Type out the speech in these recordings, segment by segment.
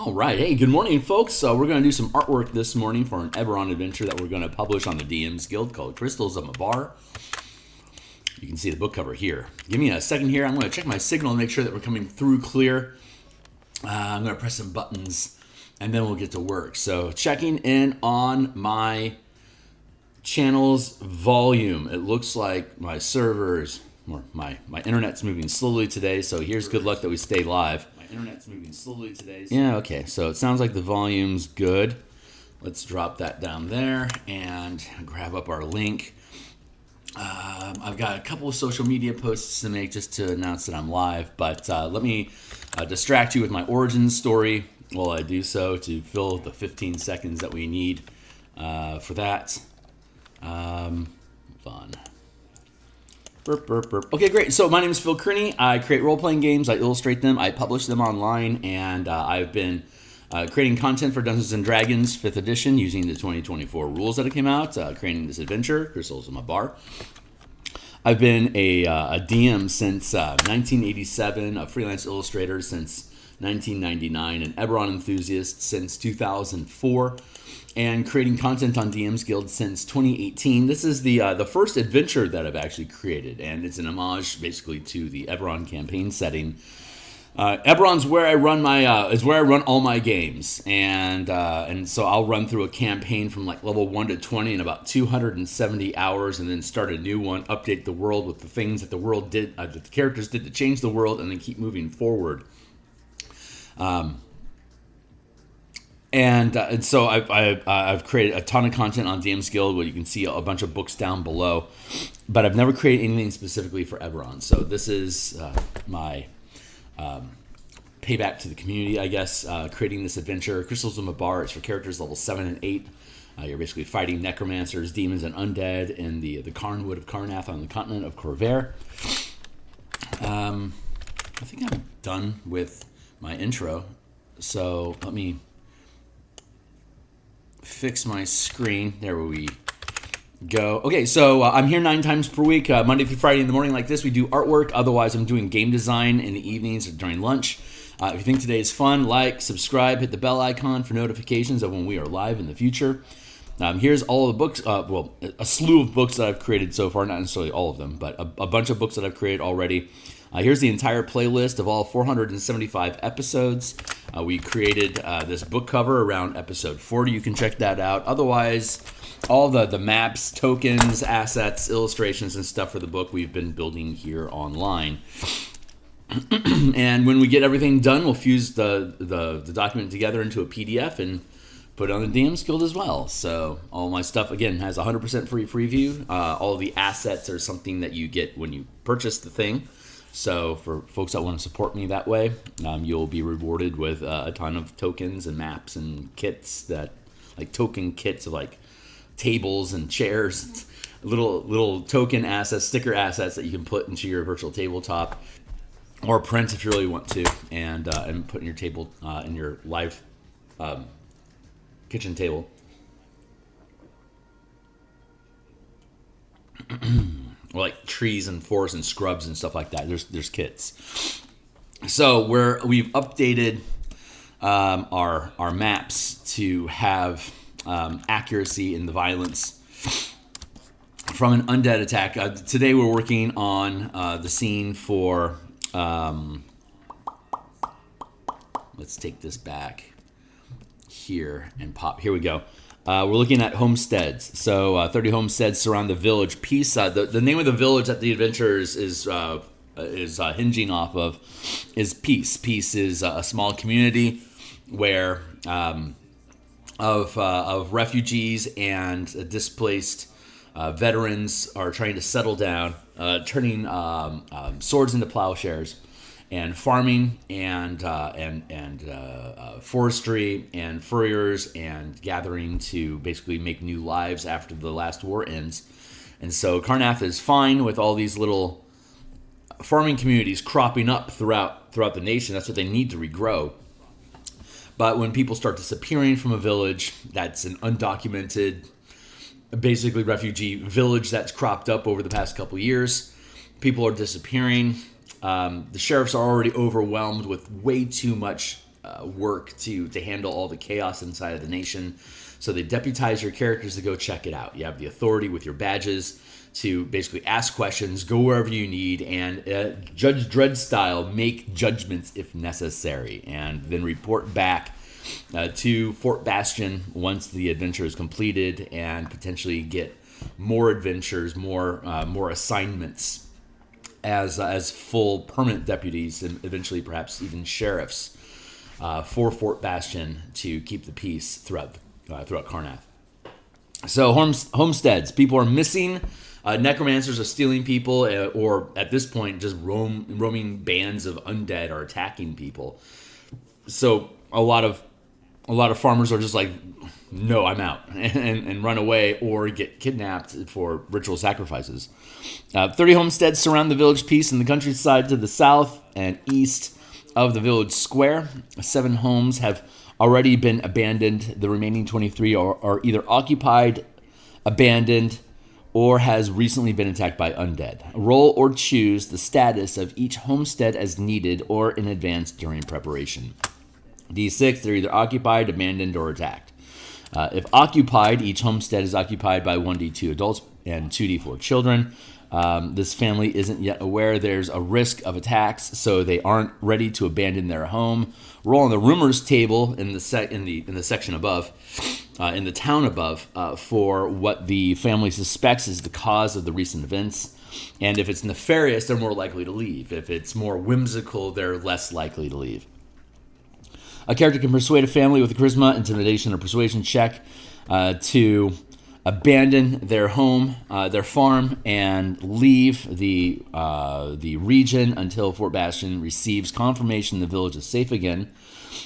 All right, hey, good morning, folks. We're going to do some artwork this morning for an Eberron adventure that we're going to publish on the DMsGuild called Crystals of Mabar. You can see the book cover here. Give me a second here. I'm going to check my signal and make sure that we're coming through clear. I'm going to press some buttons, and then we'll get to work. So checking in on my channel's volume. It looks like my servers, or my internet's moving slowly today, so here's good luck that we stay live. Internet's moving slowly today. So yeah, okay, so it sounds like the volume's good. Let's drop that down there and grab up our link. I've got a couple of social media posts to make just to announce that I'm live, but let me distract you with my origin story while I do so to fill the 15 seconds that we need for that. Hold on. Burp, burp, burp. Okay, great. So my name is Phil Kearney. I create role-playing games. I illustrate them. I publish them online, and I've been creating content for Dungeons & Dragons 5th edition using the 2024 rules that came out, creating this adventure, Crystals of Mabar. I've been a DM since 1987, a freelance illustrator since 1999, an Eberron enthusiast since 2004, and creating content on DMsGuild since 2018. This is the first adventure that I've actually created, and it's an homage basically to the Eberron campaign setting. Eberron's where I run my is where I run all my games, and so I'll run through a campaign from like level 1 to 20 in about 270 hours, and then start a new one, update the world with the things that the world did, that the characters did to change the world, and then keep moving forward. And so I've created a ton of content on DMsGuild, where you can see a bunch of books down below, but I've never created anything specifically for Eberron. So this is my payback to the community, I guess, creating this adventure. Crystals of Mabar, it's for characters level 7 and 8. You're basically fighting necromancers, demons, and undead in the Carnwood of Carnath on the continent of Corvair. I think I'm done with my intro, so let me fix my screen. There we go. Okay, so I'm here 9 times per week, Monday through Friday in the morning like this. We do artwork. Otherwise, I'm doing game design in the evenings or during lunch. If you think today is fun, like, subscribe, hit the bell icon for notifications of when we are live in the future. Here's all of the books, well, a slew of books that I've created so far, not necessarily all of them, but a bunch of books that I've created already. Here's the entire playlist of all 475 episodes. We created this book cover around episode 40. You can check that out. Otherwise, all the maps, tokens, assets, illustrations, and stuff for the book we've been building here online. And when we get everything done, we'll fuse the document together into a PDF and put it on the DMsGuild as well. So all my stuff, again, has 100% free preview. All the assets are something that you get when you purchase the thing. So for folks that want to support me that way, you'll be rewarded with a ton of tokens and maps and kits, that like token kits of like tables and chairs, little token assets, sticker assets that you can put into your virtual tabletop or print if you really want to, and put in your table in your live kitchen table. Or like trees and forests and scrubs and stuff like that. There's kits. So we've updated our maps to have accuracy in the violence from an undead attack. Today we're working on the scene for. Let's take this back here and pop. Here we go. We're looking at homesteads. So 30 homesteads surround the village. Peace. The name of the village that the adventurers is hinging off of is Peace. Peace is a small community where of refugees and displaced veterans are trying to settle down, turning swords into plowshares, and farming and forestry and furriers and gathering to basically make new lives after the last war ends. And so Carnath is fine with all these little farming communities cropping up throughout the nation. That's what they need to regrow. But when people start disappearing from a village that's an undocumented, basically refugee village that's cropped up over the past couple years, people are disappearing. The sheriffs are already overwhelmed with way too much work to handle all the chaos inside of the nation. So they deputize your characters to go check it out. You have the authority with your badges to basically ask questions, go wherever you need, and Judge Dredd style, make judgments if necessary, and then report back to Fort Bastion once the adventure is completed, and potentially get more adventures, more assignments as full permanent deputies, and eventually perhaps even sheriffs for Fort Bastion to keep the peace throughout Karnath. So homesteads, people are missing. Necromancers are stealing people, or at this point, just roaming bands of undead are attacking people. So a lot of farmers are just like, no, I'm out, and run away or get kidnapped for ritual sacrifices. 30 homesteads surround the village piece in the countryside to the south and east of the village square. 7 homes have already been abandoned. The remaining 23 are either occupied, abandoned, or has recently been attacked by undead. Roll or choose the status of each homestead as needed or in advance during preparation. D6, they're either occupied, abandoned, or attacked. If occupied, each homestead is occupied by 1d2 adults and 2d4 children. This family isn't yet aware there's a risk of attacks, so they aren't ready to abandon their home. Roll on the rumors table in the section above, in the town above, for what the family suspects is the cause of the recent events. And if it's nefarious, they're more likely to leave. If it's more whimsical, they're less likely to leave. A character can persuade a family with a charisma, intimidation, or persuasion check to abandon their home, their farm, and leave the region until Fort Bastion receives confirmation the village is safe again.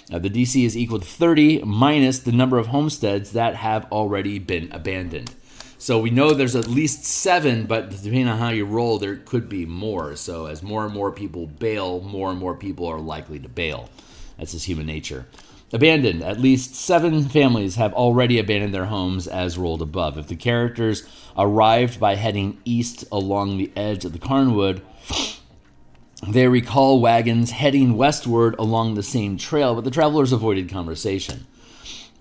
The DC is equal to 30 minus the number of homesteads that have already been abandoned. So we know there's at least 7, but depending on how you roll, there could be more. So as more and more people bail, more and more people are likely to bail. That's just human nature. Abandoned. At least 7 families have already abandoned their homes as rolled above. If the characters arrived by heading east along the edge of the Carnwood, they recall wagons heading westward along the same trail, but the travelers avoided conversation.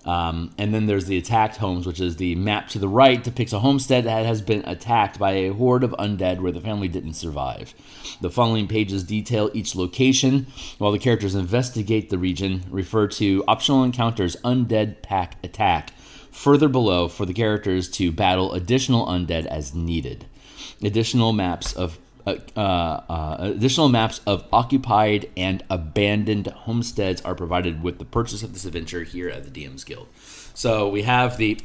And then there's the attacked homes, which is the map to the right depicts a homestead that has been attacked by a horde of undead where the family didn't survive. The following pages detail each location, while the characters investigate the region. Refer to optional encounters undead pack attack further below for the characters to battle additional undead as needed. Additional maps of occupied and abandoned homesteads are provided with the purchase of this adventure here at the DM's Guild. So we have the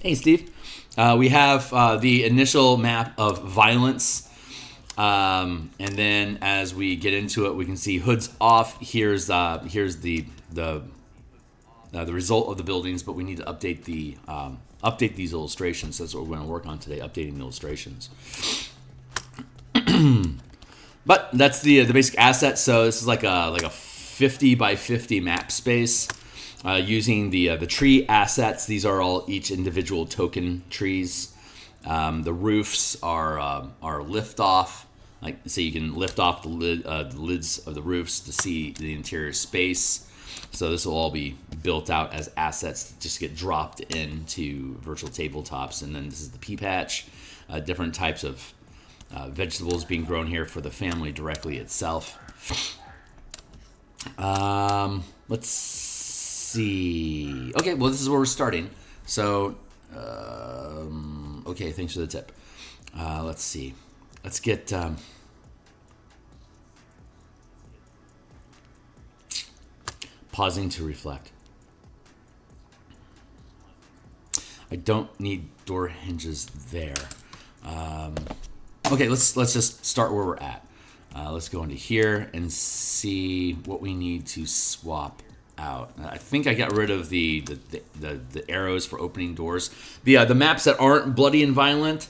we have the initial map of violence, and then as we get into it, we can see hoods off. Here's the result of the buildings, but we need to update these illustrations. That's what we're going to work on today, updating the illustrations. But that's the basic asset. So this is like a 50 by 50 map space using the tree assets. These are all each individual token trees. The roofs are lift off, so you can lift off the lids of the roofs to see the interior space. So this will all be built out as assets that just get dropped into virtual tabletops. And then this is the pea patch, different types of vegetables being grown here for the family directly itself. Let's see. Okay, well, this is where we're starting. So, okay, thanks for the tip. Let's see. Let's get... pausing to reflect. I don't need door hinges there. Okay, let's just start where we're at. Let's go into here and see what we need to swap out. I think I got rid of the arrows for opening doors. The maps that aren't bloody and violent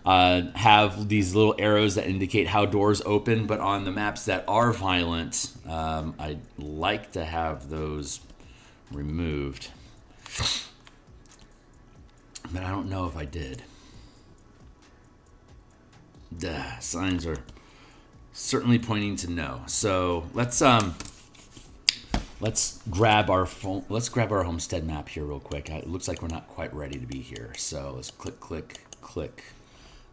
have these little arrows that indicate how doors open, but on the maps that are violent, I'd like to have those removed. But I don't know if I did. Signs are certainly pointing to no. So let's Let's grab our homestead map here real quick. It looks like we're not quite ready to be here. So let's click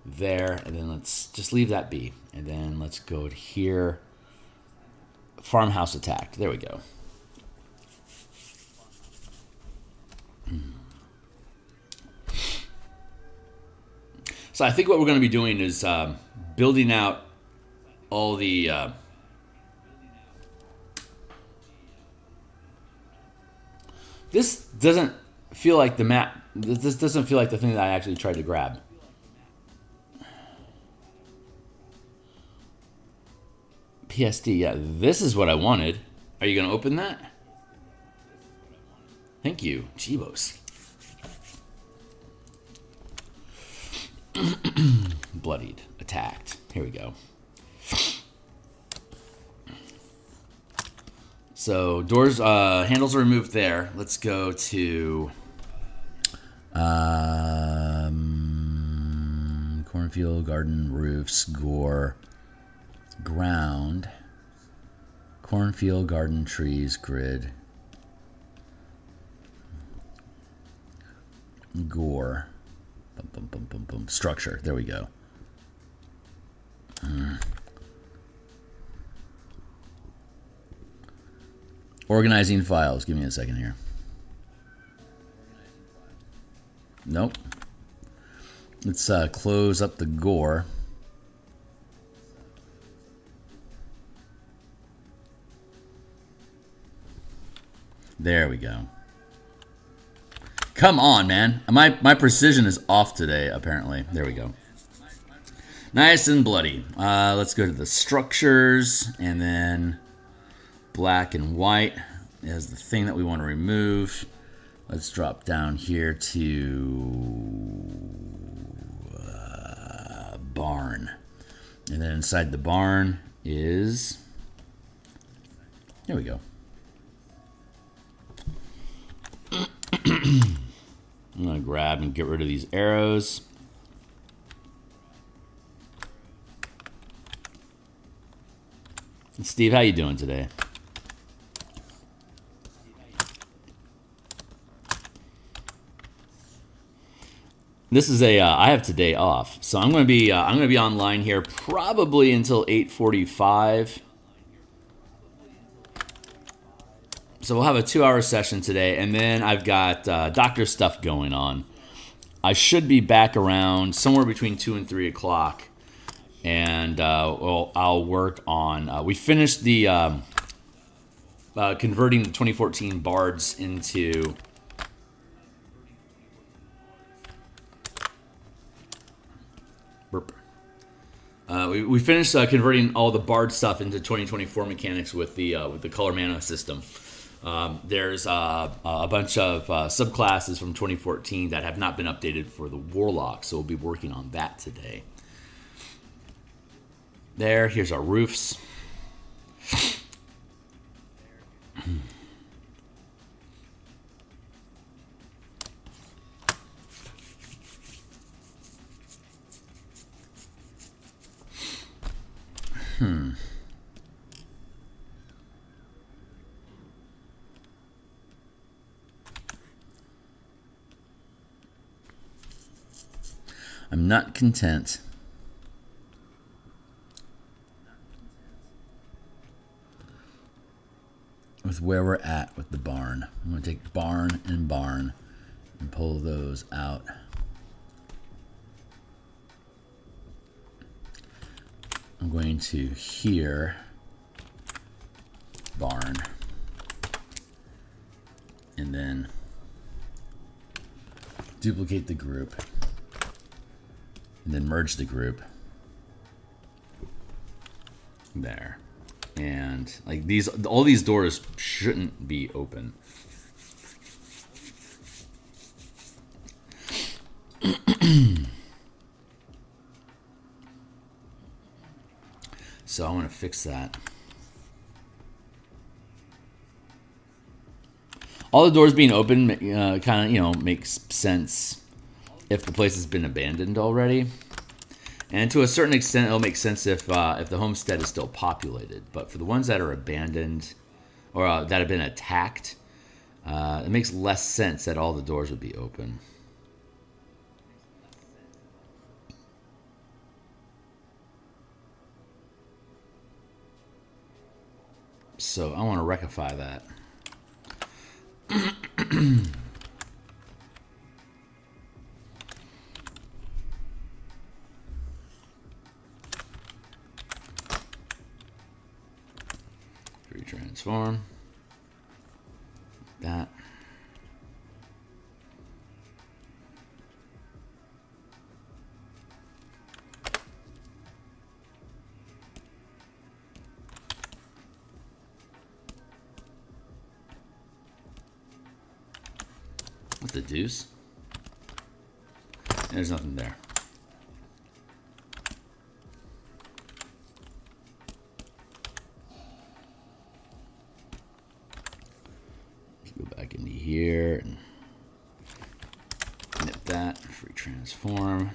there, and then let's just leave that be. And then let's go to here. Farmhouse attacked. There we go. So I think what we're going to be doing is building out all the this doesn't feel like the map. This doesn't feel like the thing that I actually tried to grab. PSD, yeah, this is what I wanted. Are you going to open that? Thank you, Chibos. Bloodied, attacked. Here we go. So doors, handles are removed there. Let's go to cornfield, garden, roofs, gore, ground, cornfield, garden, trees, grid, gore, structure. There we go. Organizing files. Give me a second here. Nope. Let's close up the gore. There we go. Come on, man. My precision is off today, apparently. There we go. Nice and bloody. Let's go to the structures, and then black and white is the thing that we want to remove. Let's drop down here to barn. And then inside the barn is... There we go. I'm going to grab and get rid of these arrows. Steve, how you doing today? This is a I have today off, so I'm going to be online here probably until 8:45. So we'll have a 2-hour session today, and then I've got doctor stuff going on. I should be back around somewhere between 2 and 3 o'clock, and well, I'll work on. We finished the converting the 2014 bards into. We finished converting all the bard stuff into 2024 mechanics with the color mana system. There's a bunch of subclasses from 2014 that have not been updated for the Warlock, so we'll be working on that today. Here's our roofs. I'm not content with where we're at with the barn. I'm going to take barn and barn and pull those out. I'm going to here, barn, and then duplicate the group, and then merge the group. There. And like these, all these doors shouldn't be open. So I want to fix that. All the doors being open kind of, makes sense if the place has been abandoned already. And to a certain extent, it'll make sense if the homestead is still populated. But for the ones that are abandoned or that have been attacked, it makes less sense that all the doors would be open. So I want to rectify that. Retransform. That. What's the deuce? There's nothing there. Let's go back into here and nip that. Free transform.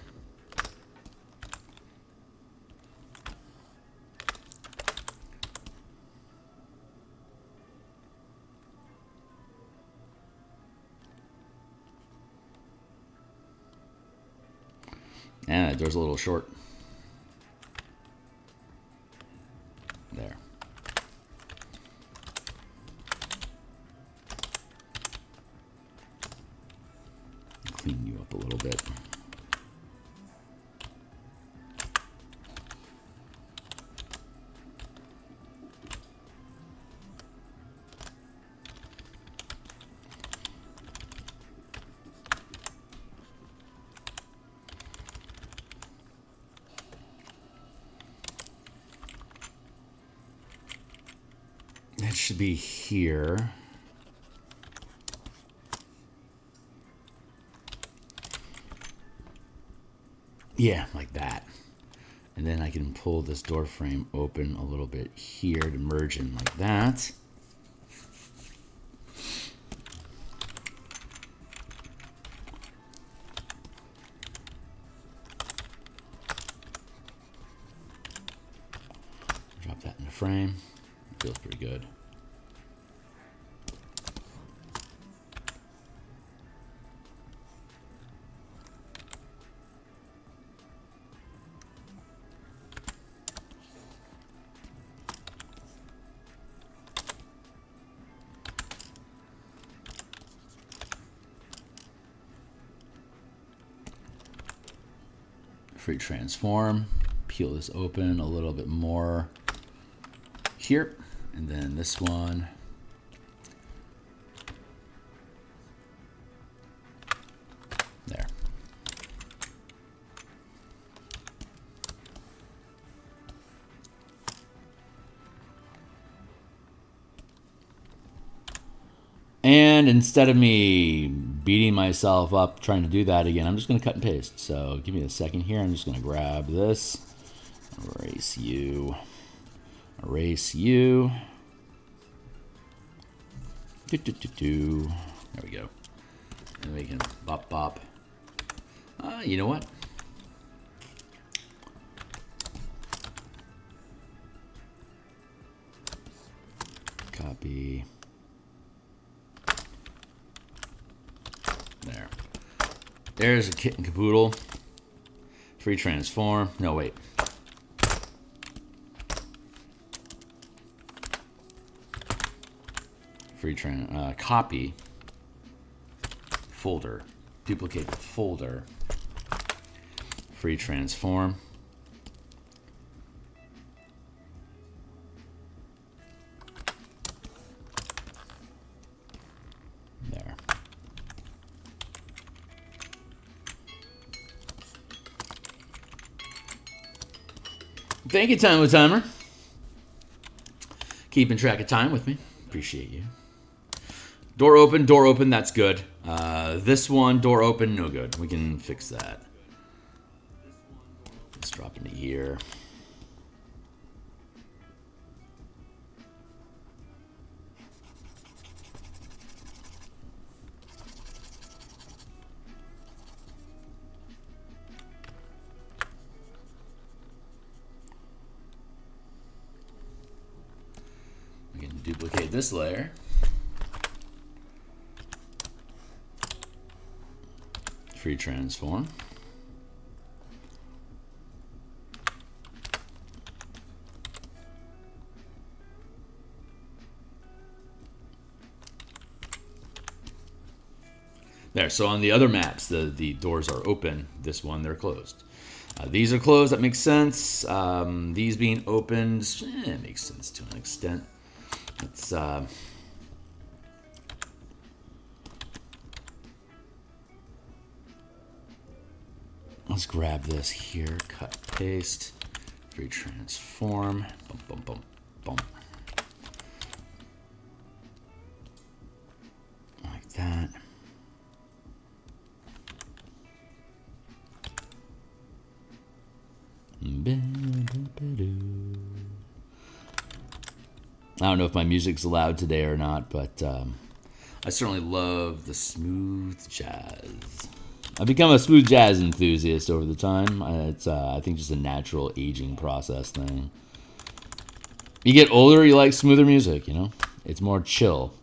And that door's a little short. There. Clean you up a little bit. That should be here. Yeah, like that. And then I can pull this door frame open a little bit here to merge in like that. Drop that in the frame. Feels pretty good. Free transform. Peel this open a little bit more here. And then this one. There. And instead of me beating myself up trying to do that again, I'm just going to cut and paste. So give me a second here. I'm just going to grab this. Erase you. Erase you. There we go. And we can bop bop. You know what? Copy. There. There's a kit and caboodle. Free transform. No, wait. Free copy folder, duplicate the folder, free transform, there. Thank you, Time with Timer. Keeping track of time with me. Appreciate you. Door open, that's good. This one, door open, no good. We can fix that. Let's drop into here. We can duplicate this layer. Free transform. There, so on the other maps, the doors are open. This one, they're closed. These are closed, that makes sense. These being opened, it makes sense to an extent. It's, let's grab this here, cut, paste, free transform, bump, bump, bump, bump. Like that. I don't know if my music's loud today or not, but I certainly love the smooth jazz. I've become a smooth jazz enthusiast over the time. It's I think just a natural aging process thing. You get older, you like smoother music, you know? It's more chill.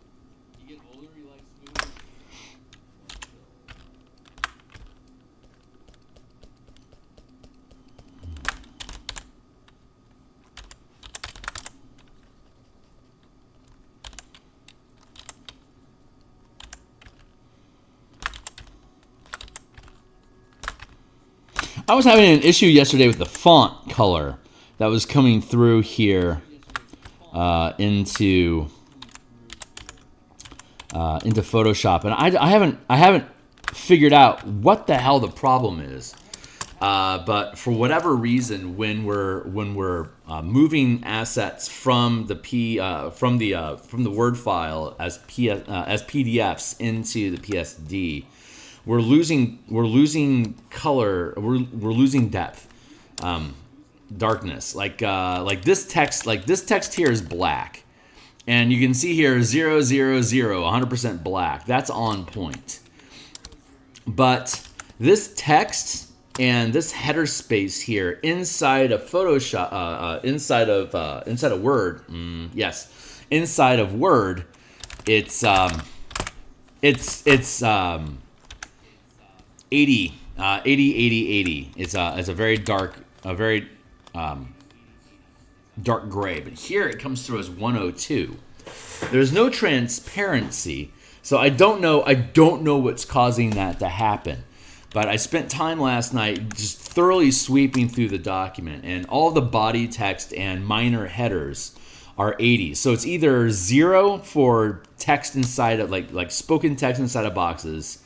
I was having an issue yesterday with the font color that was coming through here into Photoshop, and I haven't figured out what the hell the problem is. But for whatever reason, when we're moving assets from the Word file as PDFs into the PSD, we're losing color. We're losing depth, darkness. Like this text here is black, and you can see here 000 100% black. That's on point. But this text and this header space here inside of Photoshop, inside of Word, inside of Word, it's 80. It's a very dark dark gray, but here it comes through as 102. There's no transparency, so I don't know what's causing that to happen. But I spent time last night just thoroughly sweeping through the document, and all the body text and minor headers are 80. So it's either 0 for text inside of like spoken text inside of boxes,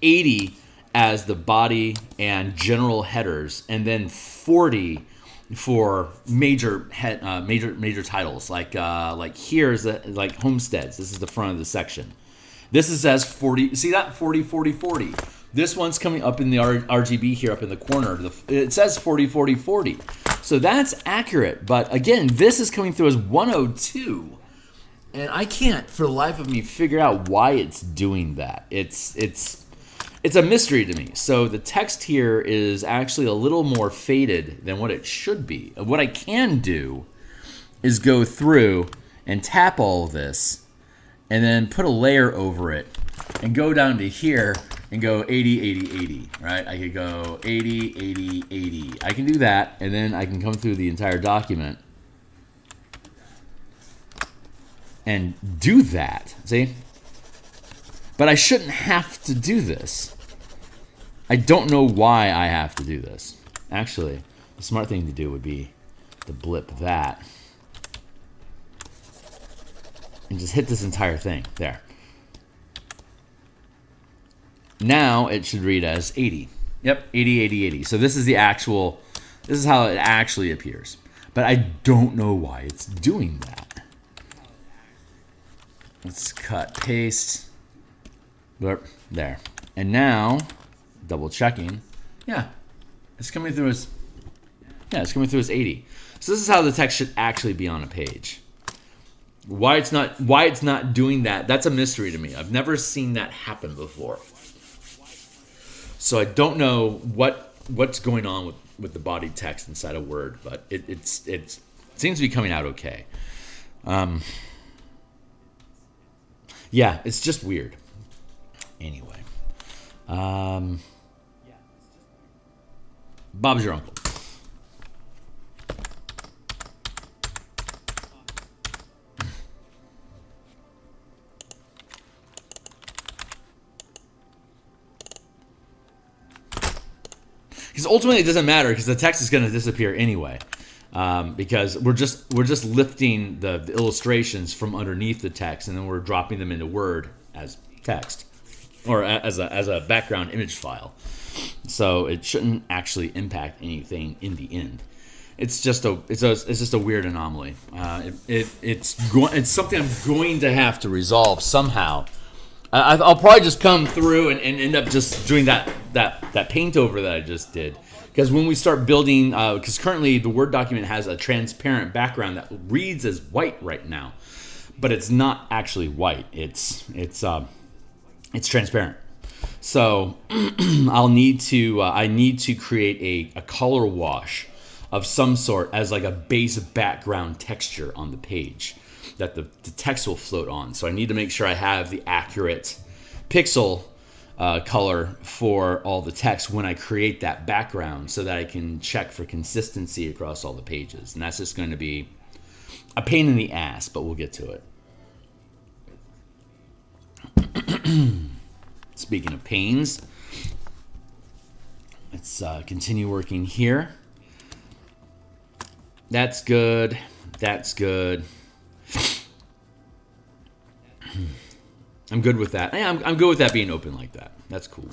80 as the body and general headers, and then 40 for major titles. Like here's like homesteads. This is the front of the section. This is as 40. See that 40, 40, 40. This one's coming up in the RGB here up in the corner. It says 40, 40, 40. So that's accurate. But again, this is coming through as 102. And I can't, for the life of me, figure out why it's doing that. It's a mystery to me. So the text here is actually a little more faded than what it should be. What I can do is go through and tap all of this and then put a layer over it and go down to here and go 80, 80, 80, right? I could go 80, 80, 80. I can do that, and then I can come through the entire document and do that, see? But I shouldn't have to do this. I don't know why I have to do this. Actually, the smart thing to do would be to blip that and just hit this entire thing. There. Now it should read as 80. Yep, 80, 80, 80. So this is how it actually appears. But I don't know why it's doing that. Let's cut, paste. There. And now, double checking. Yeah, it's coming through as 80. So this is how the text should actually be on a page. Why it's not doing that, that's a mystery to me. I've never seen that happen before. So I don't know what's going on with the body text inside of Word, but it seems to be coming out okay. Yeah, it's just weird. Anyway, Bob's your uncle. Because ultimately it doesn't matter because the text is going to disappear anyway. Because we're just lifting the illustrations from underneath the text and then we're dropping them into Word as text or as a background image file. So it shouldn't actually impact anything in the end. It's just a weird anomaly. It's something I'm going to have to resolve somehow. I'll probably just come through and end up just doing that paint over that I just did. Because when we start building, because currently the Word document has a transparent background that reads as white right now, but it's not actually white. It's transparent. So I need to create a color wash of some sort as like a base background texture on the page that the text will float on. So I need to make sure I have the accurate pixel color for all the text when I create that background so that I can check for consistency across all the pages. And that's just going to be a pain in the ass, but we'll get to it. Speaking of pains, let's continue working here. That's good. That's good. I'm good with that. Yeah, I'm good with that being open like that. That's cool.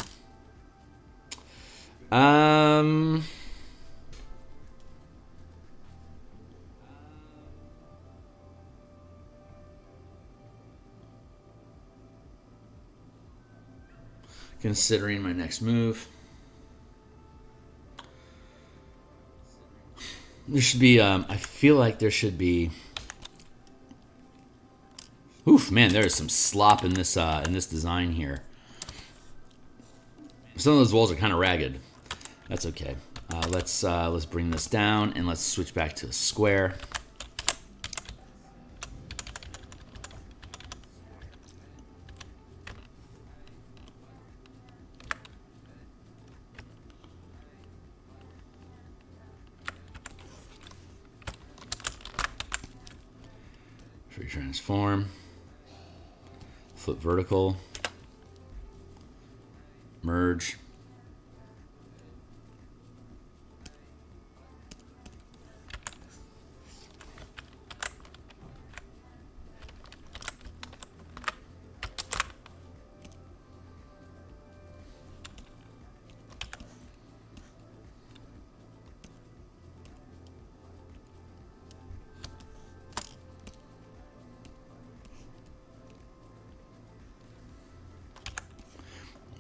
Considering my next move. There should be, I feel like there should be, oof, man, there is some slop in this design here. Some of those walls are kind of ragged. That's okay. Let's bring this down and let's switch back to a square. Free transform. Flip vertical. Merge.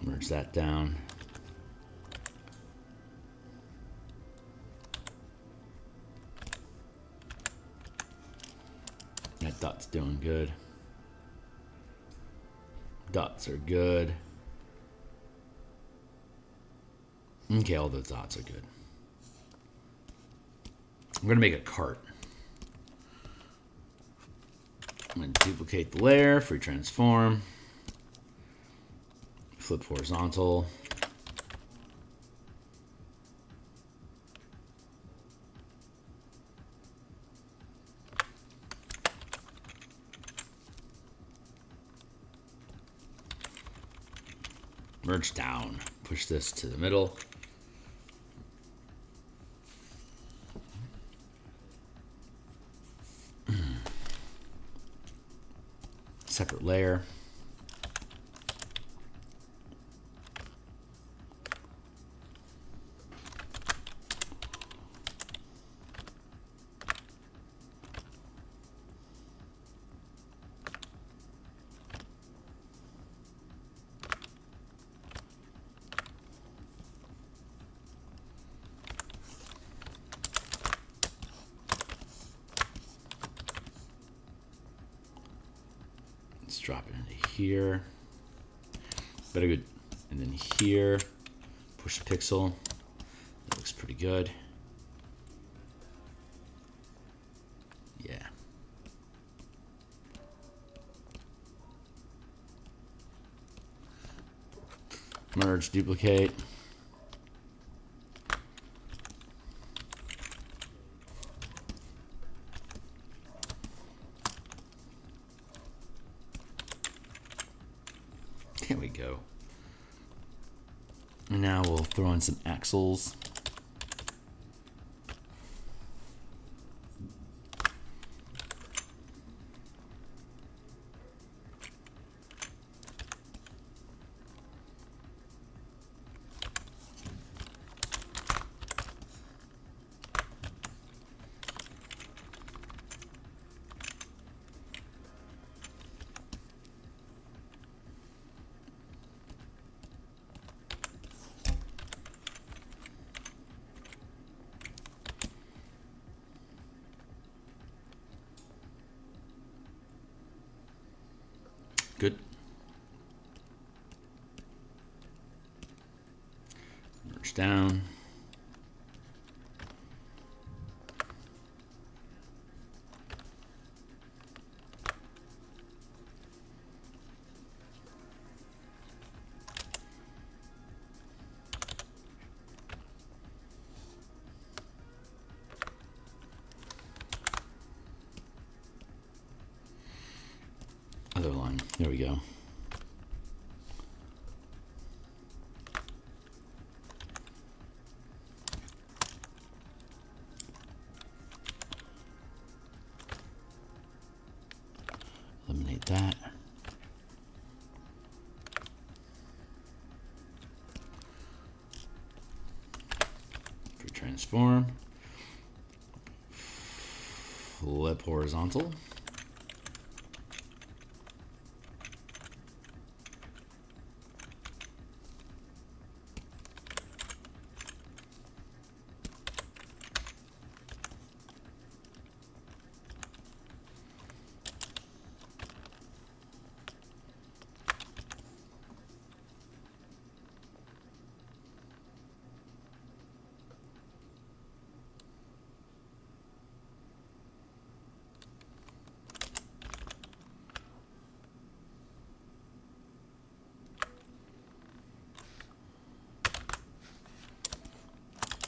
Merge that down. That dot's doing good. Dots are good. Okay, all the dots are good. I'm going to make a cart. I'm going to duplicate the layer, free transform. Flip horizontal. Merge down. Push this to the middle. Separate layer. Let's drop it into here. Better good. And then here, push a pixel. That looks pretty good. Yeah. Merge, duplicate. Here we go. And now we'll throw in some axles. Good. Merge down. Other line. There we go. Eliminate that. Transform. Flip horizontal.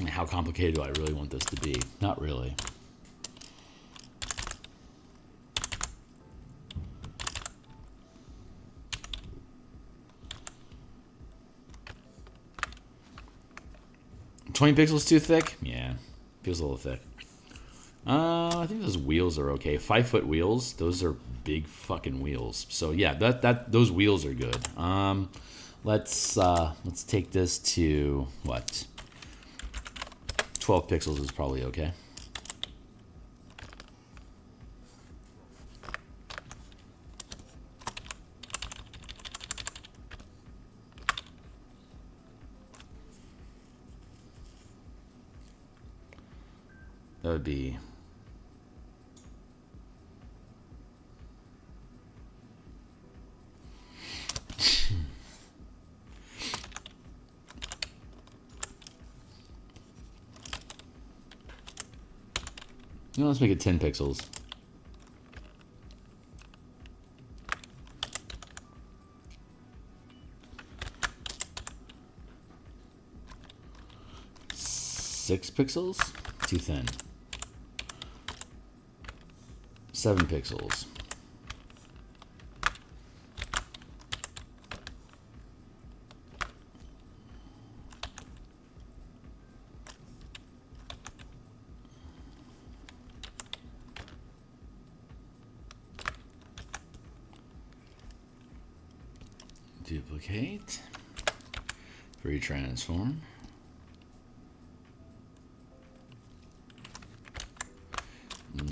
How complicated do I really want this to be? Not really. $20 pixels too thick? Yeah, feels a little thick. I think those wheels are okay. 5-foot wheels, those are big fucking wheels. So yeah, those wheels are good. Let's take this to what? 12 pixels is probably okay. That would be let's make it 10 pixels. Six pixels? Too thin. 7 pixels. Duplicate. Free transform.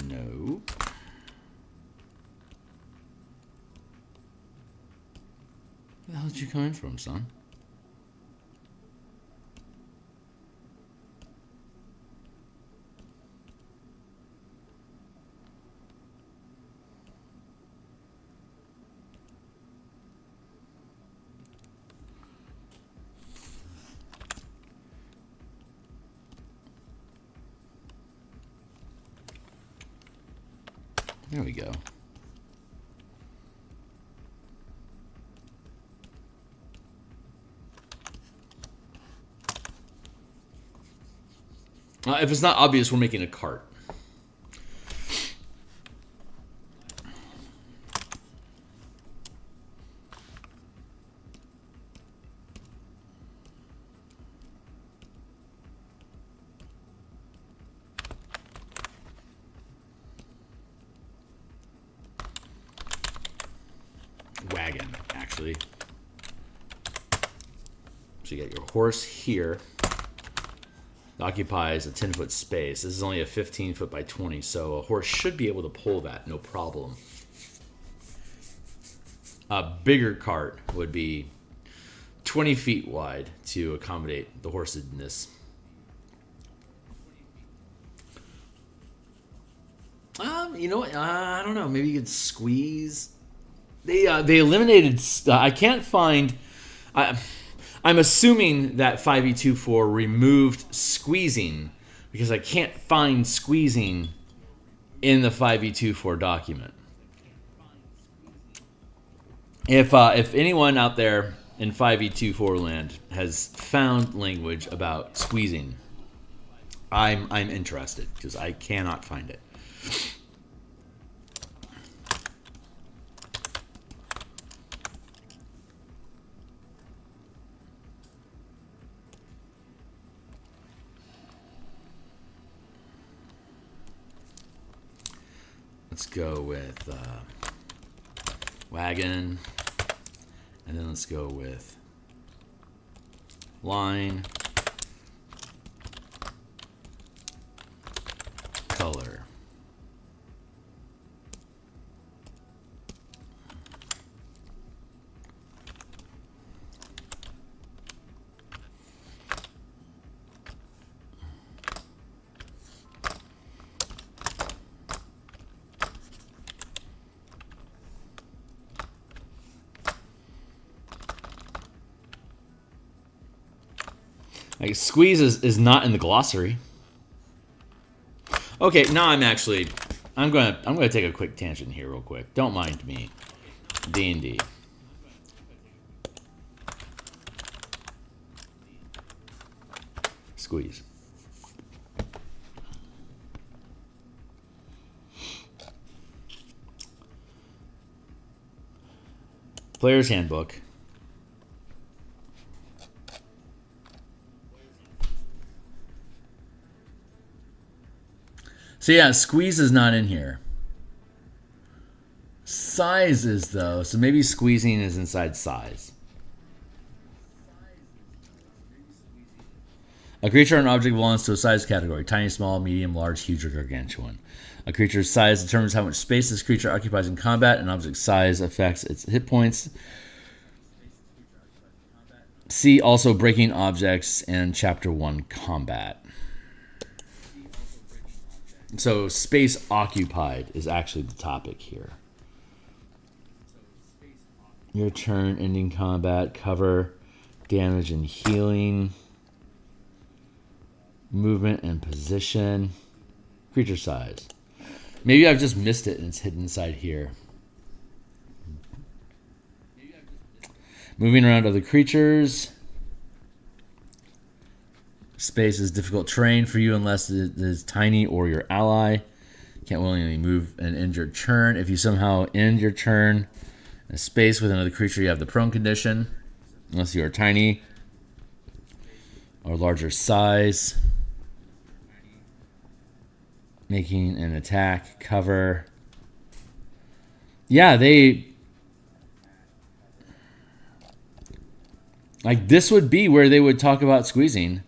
Nope. Where the hell did you come in from, son? There we go. If it's not obvious, we're making a cart. Wagon, actually. So you got your horse here. It occupies a 10-foot space. This is only a 15-foot by 20, so a horse should be able to pull that, no problem. A bigger cart would be 20 feet wide to accommodate the horsedness. You know what? I don't know. Maybe you could squeeze. They eliminated. I can't find. I'm assuming that 5e24 removed squeezing because I can't find squeezing in the 5e24 document. If anyone out there in 5e24 land has found language about squeezing, I'm interested because I cannot find it. Let's go with wagon, and then let's go with line, color. Like squeeze is not in the glossary. Okay, now I'm gonna take a quick tangent here real quick. Don't mind me. D&D. Squeeze. Player's Handbook. So yeah, squeeze is not in here. Size is though, so maybe squeezing is inside size. A creature or an object belongs to a size category: tiny, small, medium, large, huge, or gargantuan. A creature's size determines how much space this creature occupies in combat. An object's size affects its hit points. See also breaking objects in Chapter 1 Combat. So space occupied is actually the topic here. Your turn, ending combat, cover, damage and healing, movement and position, creature size. Maybe I've just missed it and it's hidden inside here. Moving around other creatures. Space is difficult terrain for you unless it is tiny or your ally. Can't willingly move and end your turn. If you somehow end your turn in a space with another creature, you have the prone condition. Unless you are tiny or larger size. Making an attack, cover. Yeah, like this would be where they would talk about squeezing.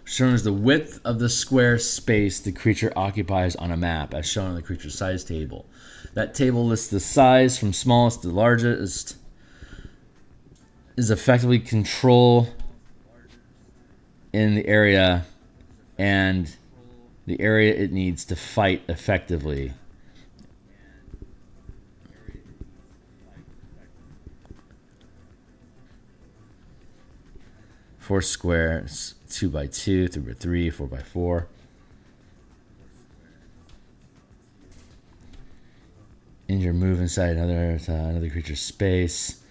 Shown as the width of the square space the creature occupies on a map, as shown on the creature size table. That table lists the size from smallest to largest. Is effectively control in the area and the area it needs to fight effectively. Four squares, 2x2, 3x3, 4x4. In your move inside another creature's space,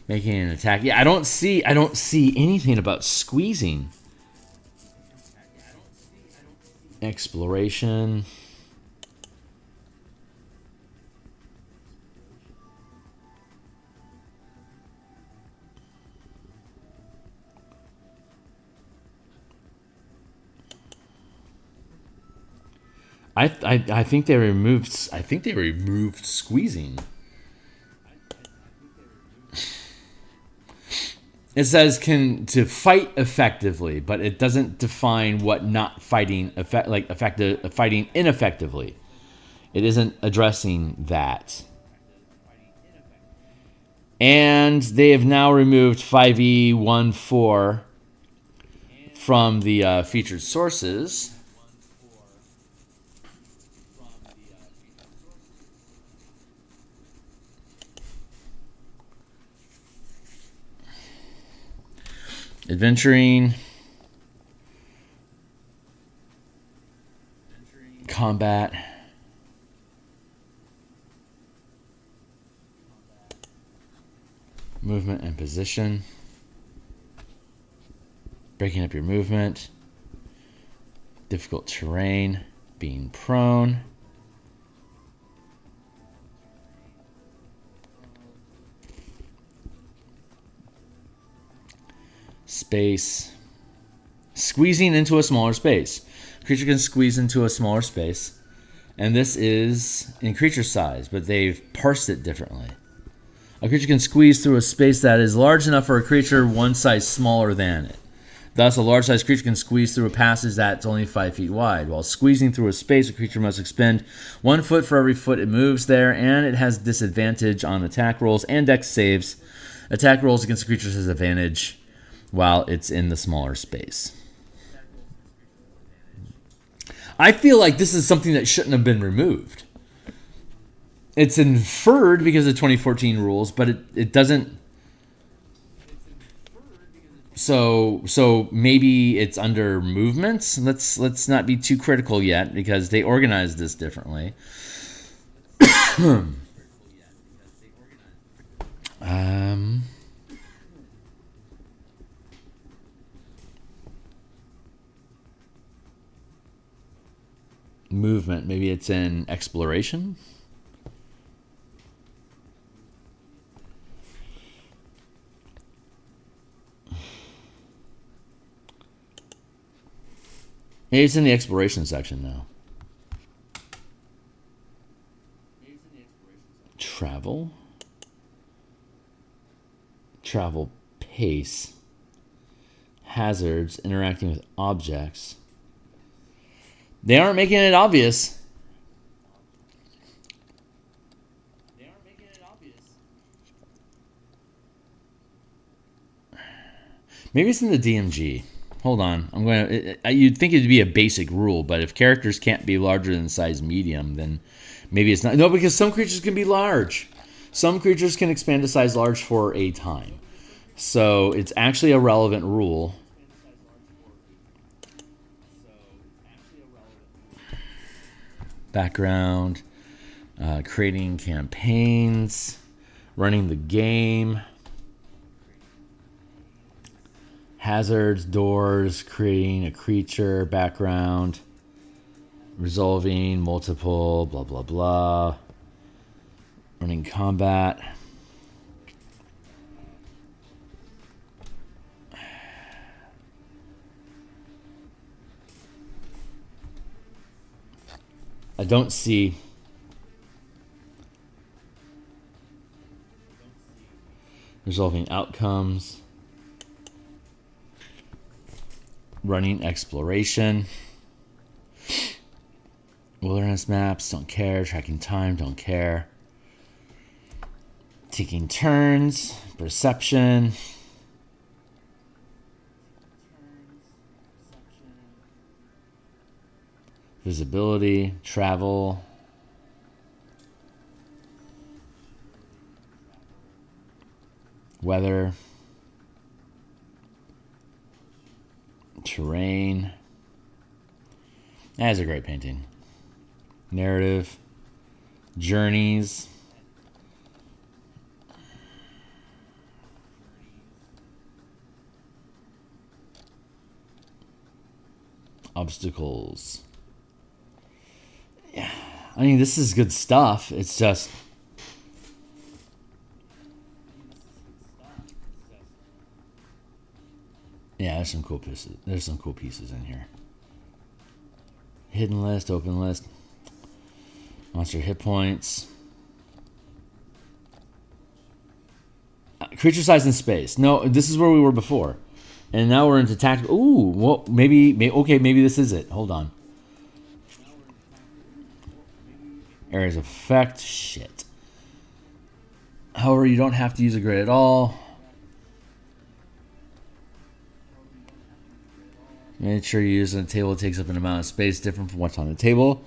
making an attack. Yeah, I don't see anything about squeezing. Exploration. I think they removed. I think they removed squeezing. It says to fight effectively, but it doesn't define what not fighting fighting ineffectively. It isn't addressing that. And they have now removed 5e14 from the featured sources. Adventuring, combat, movement and position, breaking up your movement, difficult terrain, being prone, space, squeezing into a smaller space. Creature can squeeze into a smaller space, and this is in creature size, but they've parsed it differently. A creature can squeeze through a space that is large enough for a creature one size smaller than it. Thus, a large-sized creature can squeeze through a passage that's only 5 feet wide. While squeezing through a space, a creature must expend 1 foot for every foot it moves there, and it has disadvantage on attack rolls and dex saves. Attack rolls against creatures has advantage while it's in the smaller space. I feel like this is something that shouldn't have been removed. It's inferred because of 2014 rules, but it doesn't. So maybe it's under movements. Let's not be too critical yet because they organized this differently. Movement. Maybe it's in exploration. Maybe it's in the exploration section now. Travel. Travel pace. Hazards. Interacting with objects. They aren't making it obvious. Maybe it's in the DMG. Hold on. I'm going to. You'd think it'd be a basic rule, but if characters can't be larger than size medium, then maybe it's not. No, because some creatures can be large. Some creatures can expand to size large for a time. So it's actually a relevant rule. Background, creating campaigns, running the game, hazards, doors, creating a creature, background, resolving multiple, blah, blah, blah, running combat. I don't see resolving outcomes, running exploration, wilderness maps, don't care, tracking time, don't care, taking turns, perception, visibility, travel, weather, terrain. That is a great painting. Narrative, journeys, obstacles. Yeah, I mean, this is good stuff. It's just... yeah, there's some cool pieces. There's some cool pieces in here. Hidden list, open list. Monster hit points. Creature size and space. No, this is where we were before. And now we're into tactical. Ooh, well, maybe okay, maybe this is it. Hold on. Areas of effect. Shit. However, you don't have to use a grid at all. Make sure you use on a table. It takes up an amount of space different from what's on the table.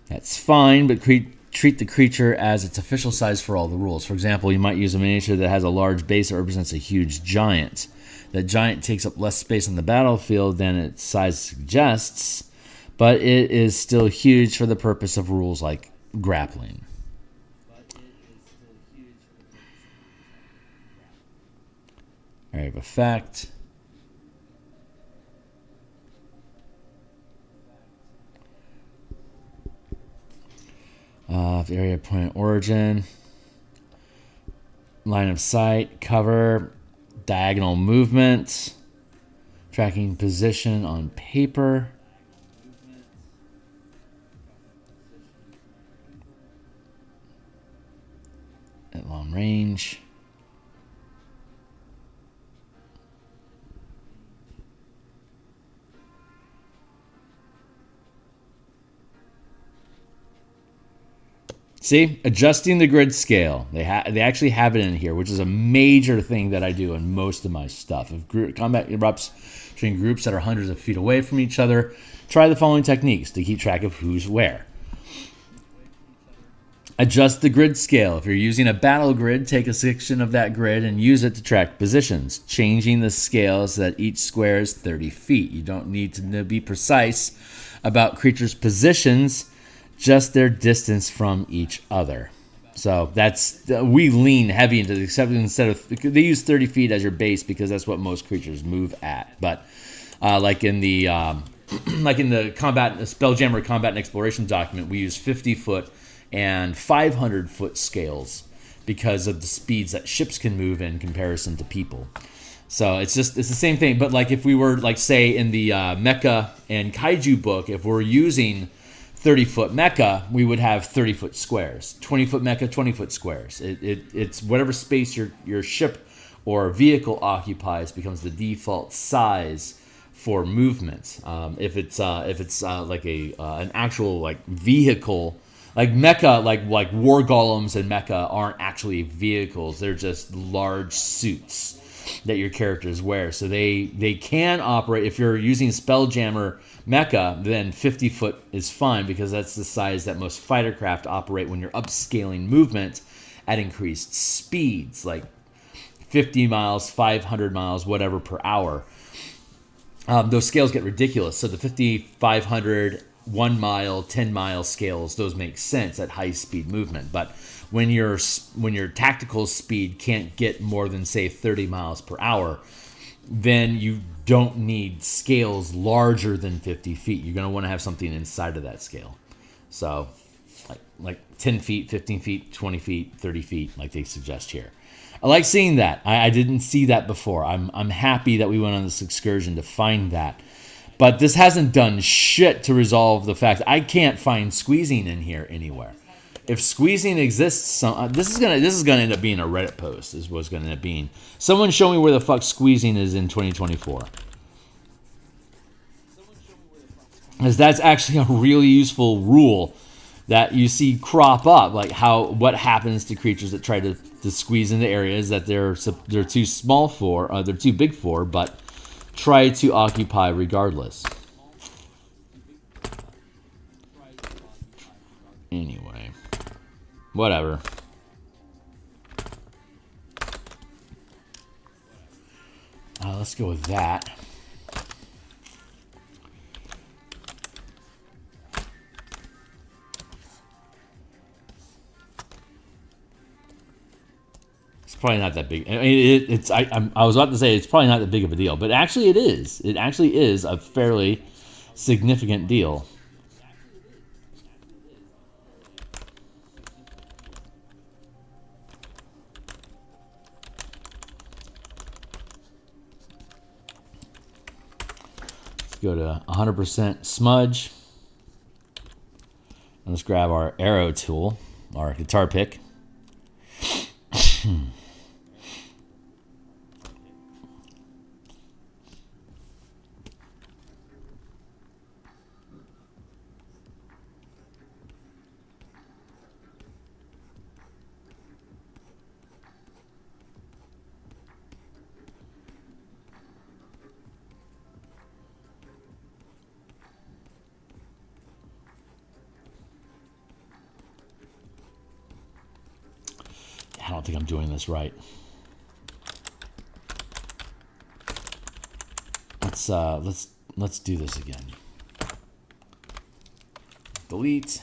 That's fine, but treat the creature as its official size for all the rules. For example, you might use a miniature that has a large base that represents a huge giant. That giant takes up less space on the battlefield than its size suggests, but it is still huge for the purpose of rules like grappling. Area of effect. The area of point origin, line of sight, cover, diagonal movement, tracking position on paper, at long range. See, adjusting the grid scale. They actually have it in here, which is a major thing that I do in most of my stuff. If combat erupts between groups that are hundreds of feet away from each other, try the following techniques to keep track of who's where. Adjust the grid scale. If you're using a battle grid, take a section of that grid and use it to track positions, changing the scale so that each square is 30 feet. You don't need to be precise about creatures' positions, just their distance from each other. So that's, we lean heavy into the, except instead of, they use 30 feet as your base because that's what most creatures move at. But like in the combat, Spelljammer combat and exploration document, we use 50 foot and 500 foot scales because of the speeds that ships can move in comparison to people. So it's the same thing. But like if we were, like, say in the Mecha and Kaiju book, if we're using 30-foot mecha, we would have 30-foot squares. 20-foot mecha, 20-foot squares. It's whatever space your ship or vehicle occupies becomes the default size for movement. If it's like an actual like vehicle, like mecha, like war golems and mecha aren't actually vehicles. They're just large suits that your characters wear. So they can operate. If you're using Spelljammer mecha, then 50 foot is fine because that's the size that most fighter craft operate when you're upscaling movement at increased speeds, like 50 miles, 500 miles, whatever per hour. Those scales get ridiculous. So the 50, 500, 1 mile, 10 mile scales, those make sense at high speed movement. But when your tactical speed can't get more than, say, 30 miles per hour, then you don't need scales larger than 50 feet. You're going to want to have something inside of that scale. So like 10 feet, 15 feet, 20 feet, 30 feet, like they suggest here. I like seeing that. I didn't see that before. I'm happy that we went on this excursion to find that. But this hasn't done shit to resolve the fact I can't find squeezing in here anywhere. If squeezing exists, this is gonna end up being a Reddit post. Is what's gonna end up being. Someone show me where the fuck squeezing is in 2024. Because that's actually a really useful rule that you see crop up. Like what happens to creatures that try to squeeze into areas that they're too small for, they're too big for, but try to occupy regardless. Anyway, whatever. Let's go with that. It's probably not that big. I mean, I was about to say it's probably not that big of a deal, but actually it is. It actually is a fairly significant deal. Let's go to 100% smudge. And let's grab our arrow tool, our guitar pick. I don't think I'm doing this right. Let's do this again. Delete.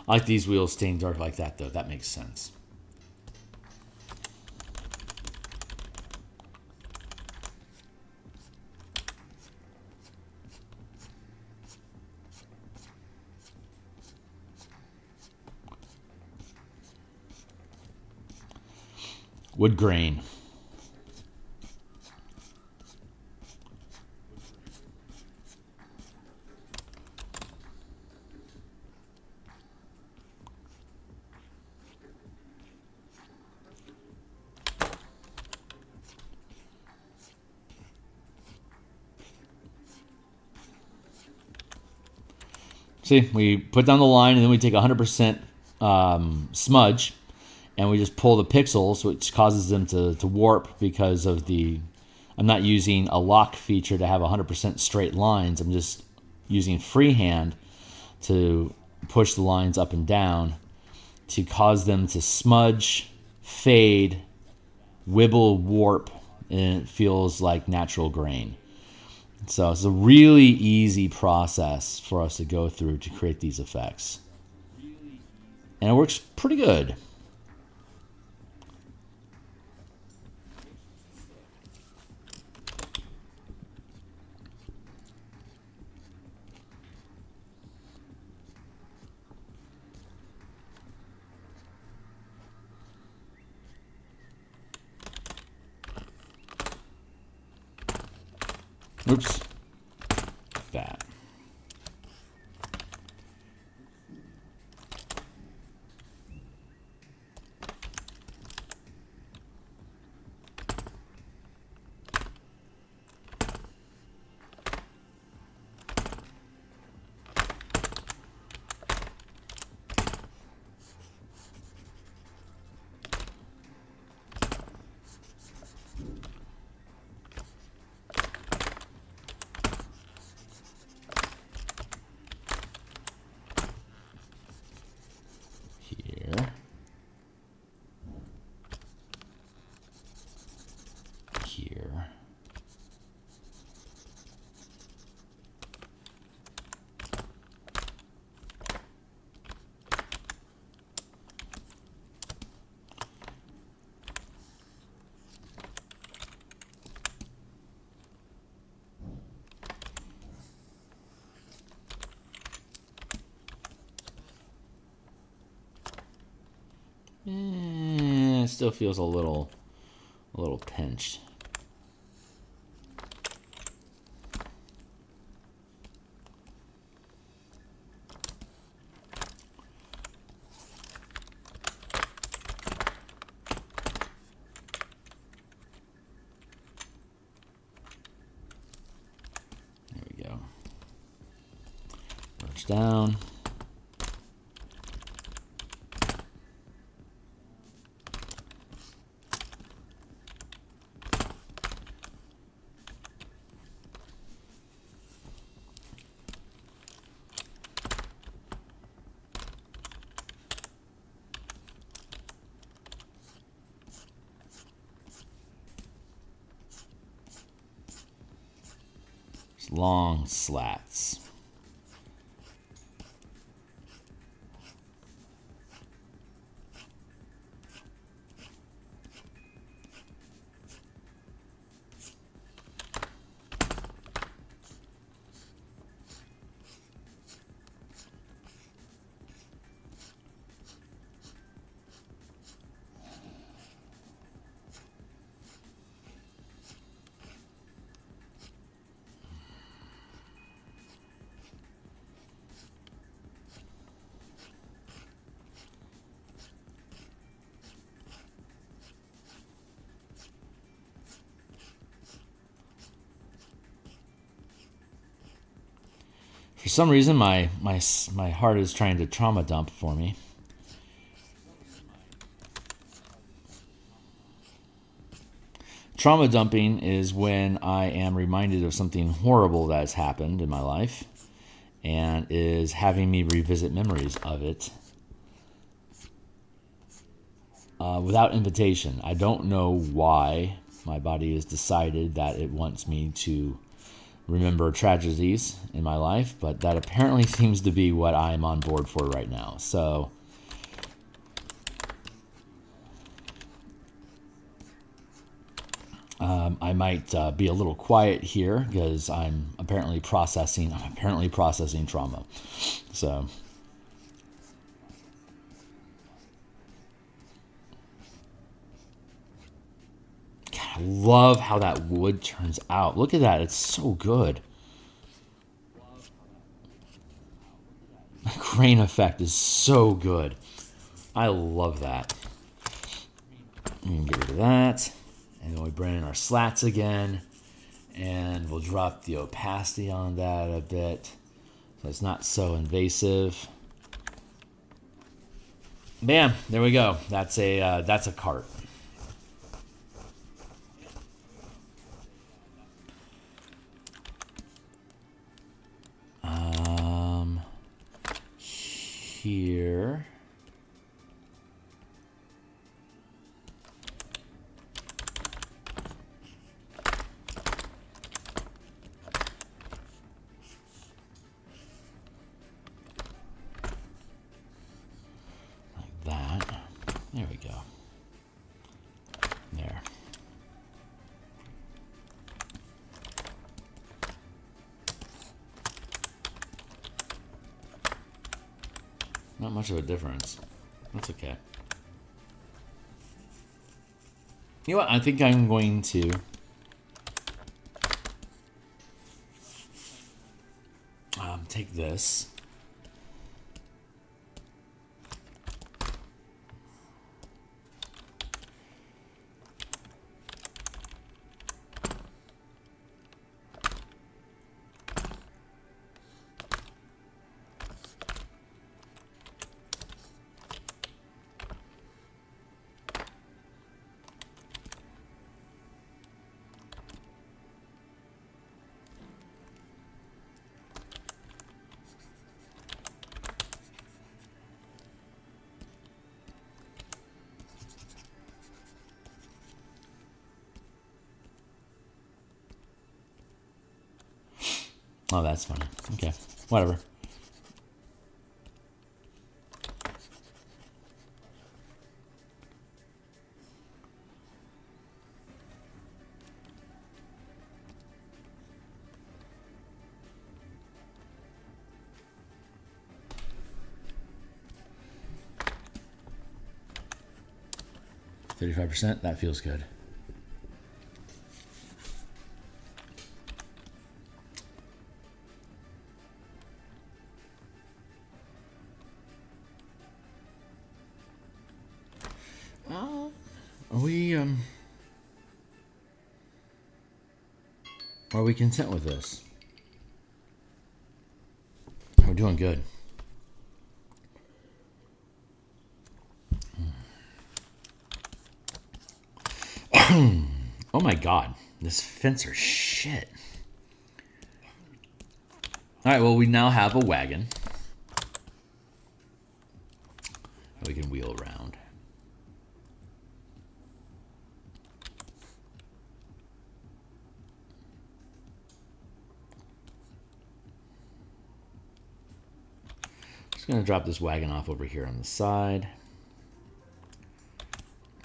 I like these wheels stained dark like that though. That makes sense. Wood grain. See, we put down the line and then we take 100% smudge and we just pull the pixels, which causes them to warp because of the... I'm not using a lock feature to have 100% straight lines. I'm just using freehand to push the lines up and down to cause them to smudge, fade, wibble, warp, and it feels like natural grain. So it's a really easy process for us to go through to create these effects. And it works pretty good. Oops. That. It still feels a little pinched. There we go. Merge down. Long slats. For some reason, my heart is trying to trauma dump for me. Trauma dumping is when I am reminded of something horrible that has happened in my life and is having me revisit memories of it without invitation. I don't know why my body has decided that it wants me to remember tragedies in my life, but that apparently seems to be what I'm on board for right now. So I might be a little quiet here because I'm apparently processing trauma. So God, I love how that wood turns out. Look at that. It's so good. The grain effect is so good. I love that. We can get rid of that. And then we bring in our slats again. And we'll drop the opacity on that a bit so it's not so invasive. Bam, there we go. That's a cart. Here. There we go. There. Not much of a difference. That's okay. You know what? I think I'm going to take this. Oh, that's funny. Okay, whatever. %. That feels good. Are we content with this? We're doing good. Oh my god, this fencer shit. Alright, well, we now have a wagon. We can wheel around. Just gonna drop this wagon off over here on the side.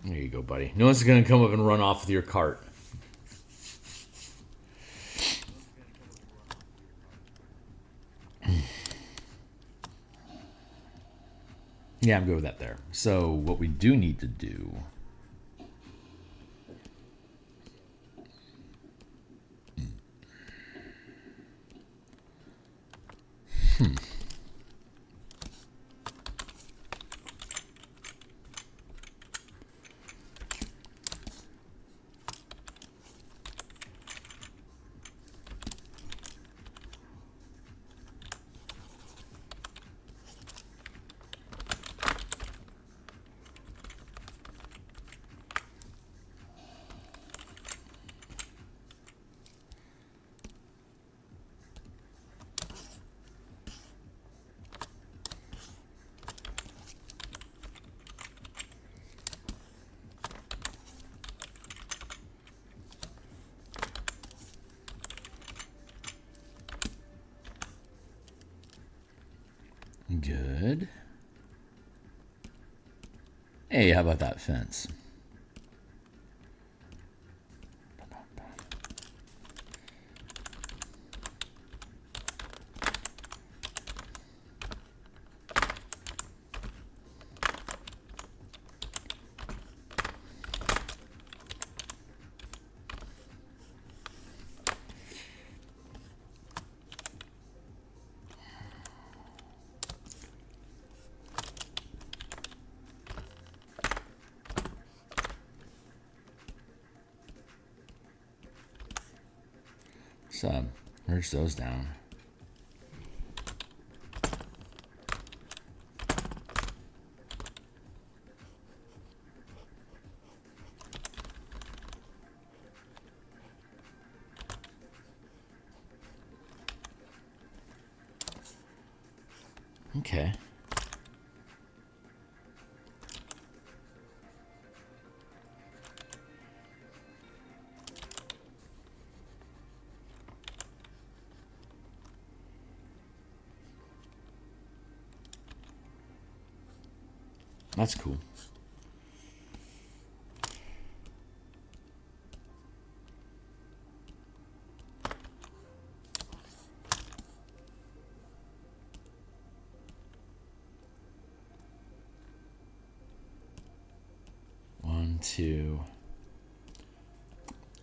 There you go, buddy. No one's gonna come up and run off with your cart. Yeah, I'm good with that there. So what we do need to do Good. Hey, how about that fence? So, merge those down. Okay. That's cool. One, two,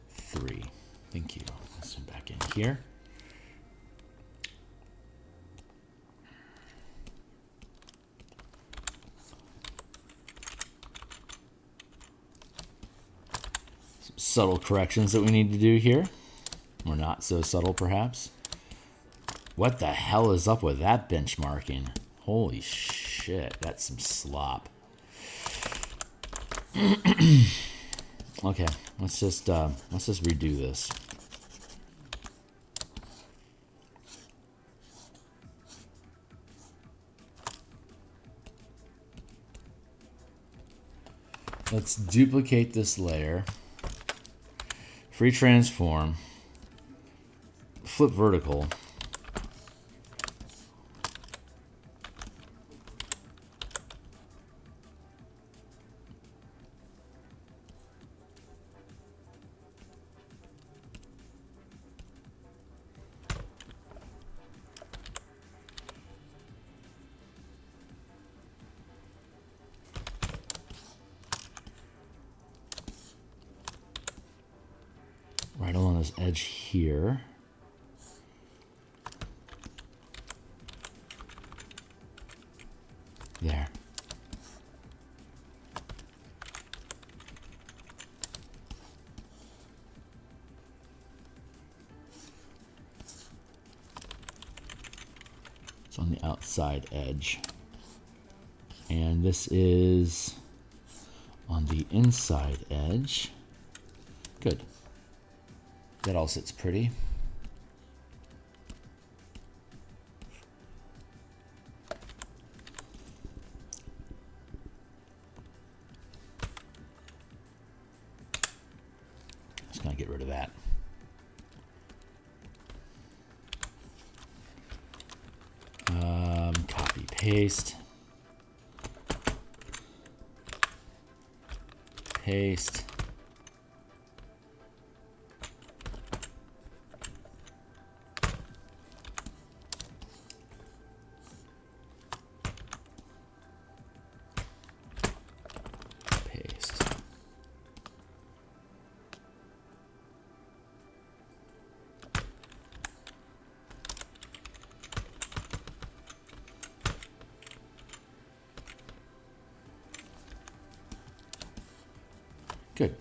three. Thank you. Let's go back in here. Subtle corrections that we need to do here. Or not so subtle, perhaps. What the hell is up with that benchmarking? Holy shit, that's some slop. Okay, let's just redo this. Let's duplicate this layer. Free transform. Flip vertical. Right along this edge here. There. It's on the outside edge. And this is on the inside edge. Good. That all sits pretty. Just gonna get rid of that. Copy, paste. Paste. Good.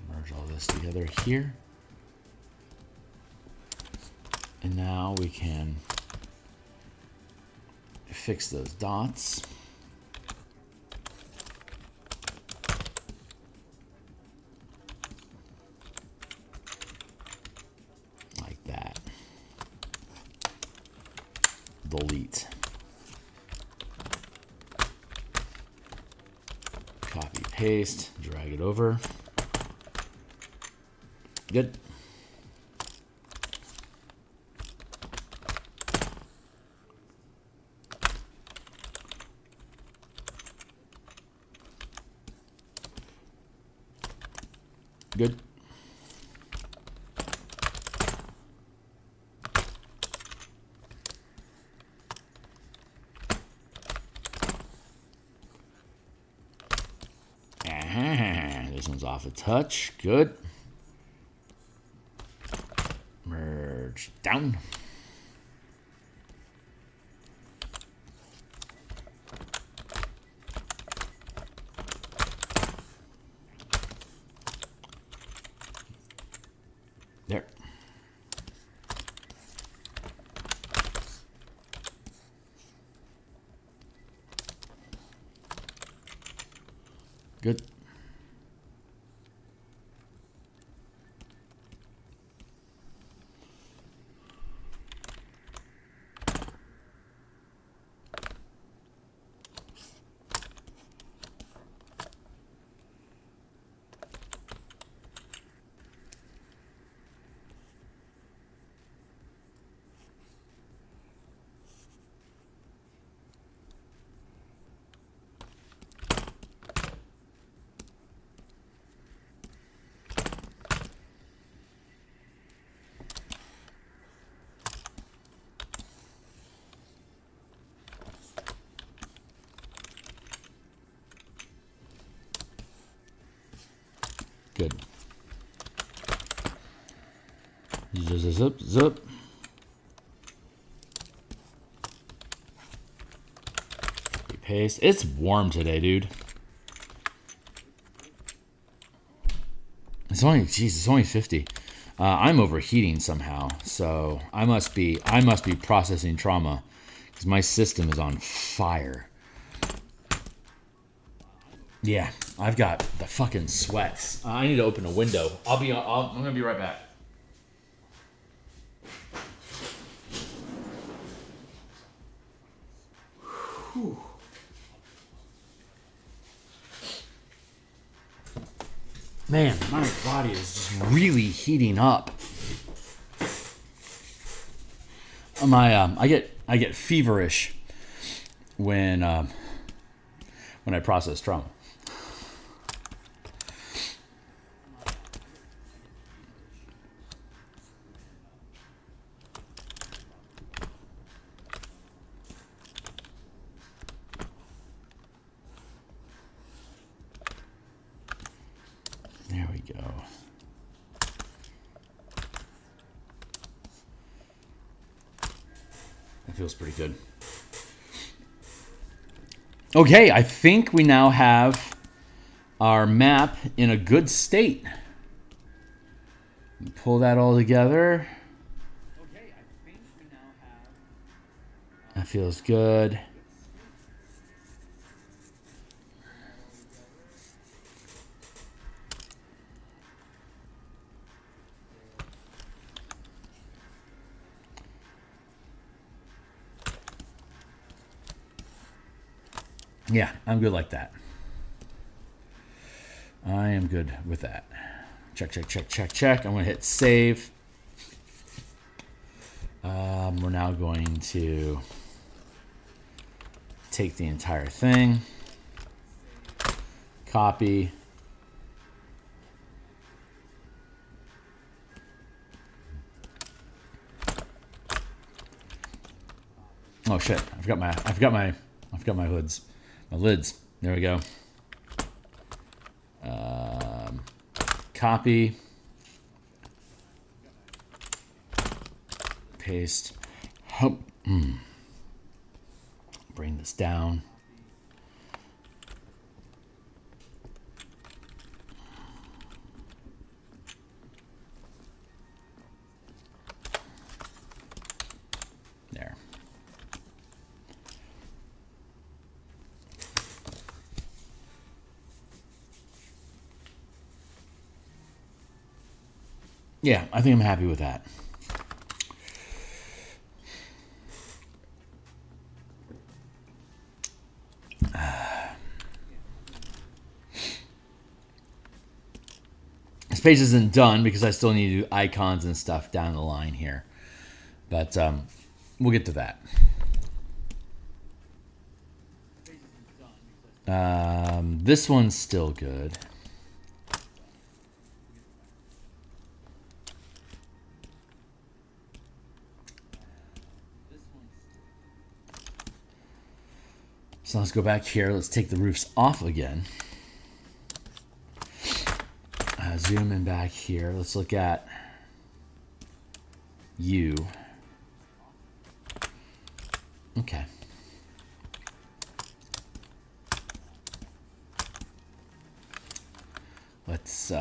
Merge all this together here. And now we can fix those dots. Like that. delete. Copy, paste, drag it over. Good. Good. This one's off a touch. Good. Merge down. There. Good. Good. Zip, zip. Paste. It's warm today, dude. It's only, geez, it's only 50. I'm overheating somehow, so I must be processing trauma because my system is on fire. Yeah, I've got the fucking sweats. I need to open a window. I'm gonna be right back. Whew. Man, my body is just really heating up. I get feverish when I process trauma. There we go. That feels pretty good. Okay, I think we now have our map in a good state. Pull that all together. Okay, I think we now have. That feels good. Yeah, I'm good like that. I am good with that. Check, check, check, check, check. I'm going to hit save. We're now going to take the entire thing. Copy. Oh shit! I've got my hoods. My lids. There we go. Copy. Paste. Bring this down. There. Yeah, I think I'm happy with that. This page isn't done because I still need to do icons and stuff down the line here. But we'll get to that. This one's still good. So let's go back here. Let's take the roofs off again. Zoom in back here. Let's look at you. Okay. Let's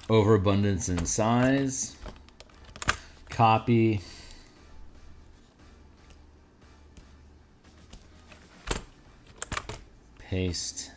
overabundance in size. Copy. Paste.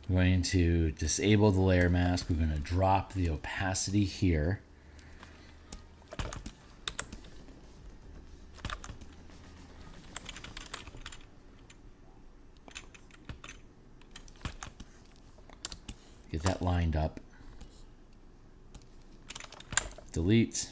We're going to disable the layer mask. We're going to drop the opacity here. Get that lined up. Delete.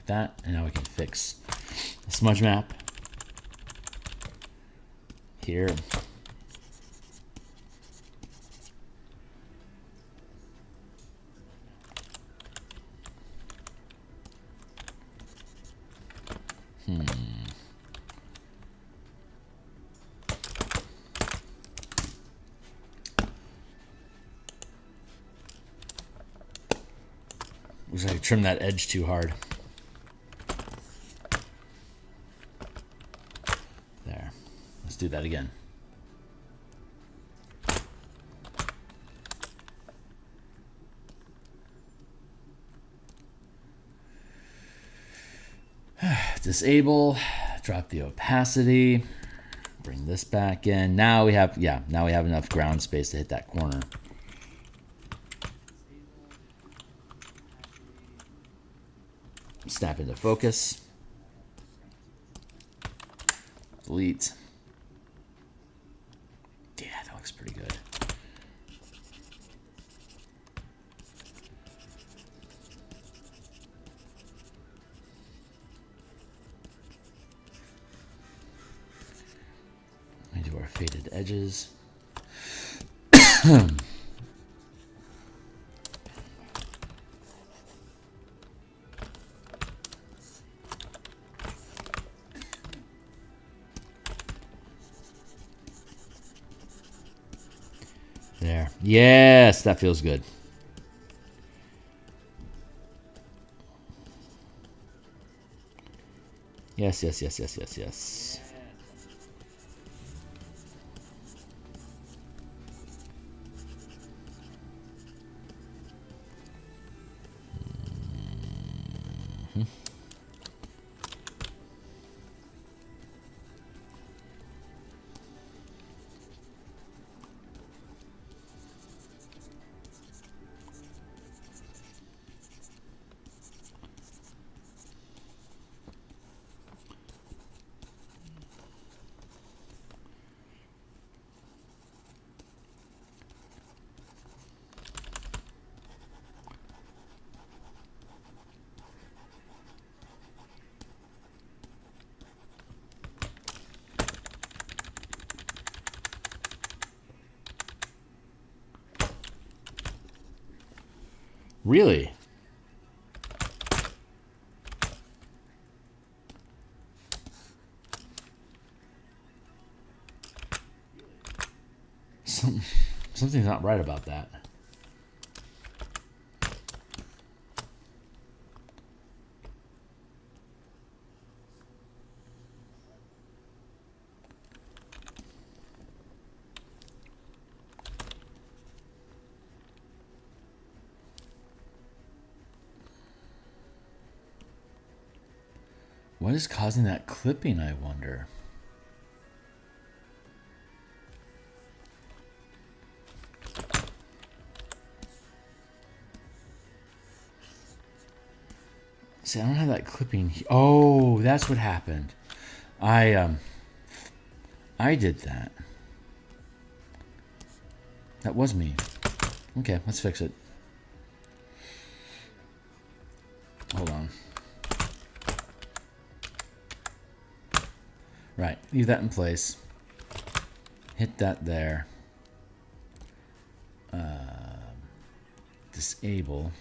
That, and now we can fix the smudge map here. Looks like I trimmed that edge too hard. Do that again. Disable, drop the opacity, bring this back in. Now we have, now we have enough ground space to hit that corner. Snap into focus. Delete. Pretty good. We do our faded edges. There. Yes, that feels good. Yes, yes, yes, yes, yes, yes. Really? Something's not right about that. What is causing that clipping, I wonder? See, I don't have that clipping. Oh, that's what happened. I did that. That was me. Okay, let's fix it. Hold on. Right, leave that in place. Hit that there. Disable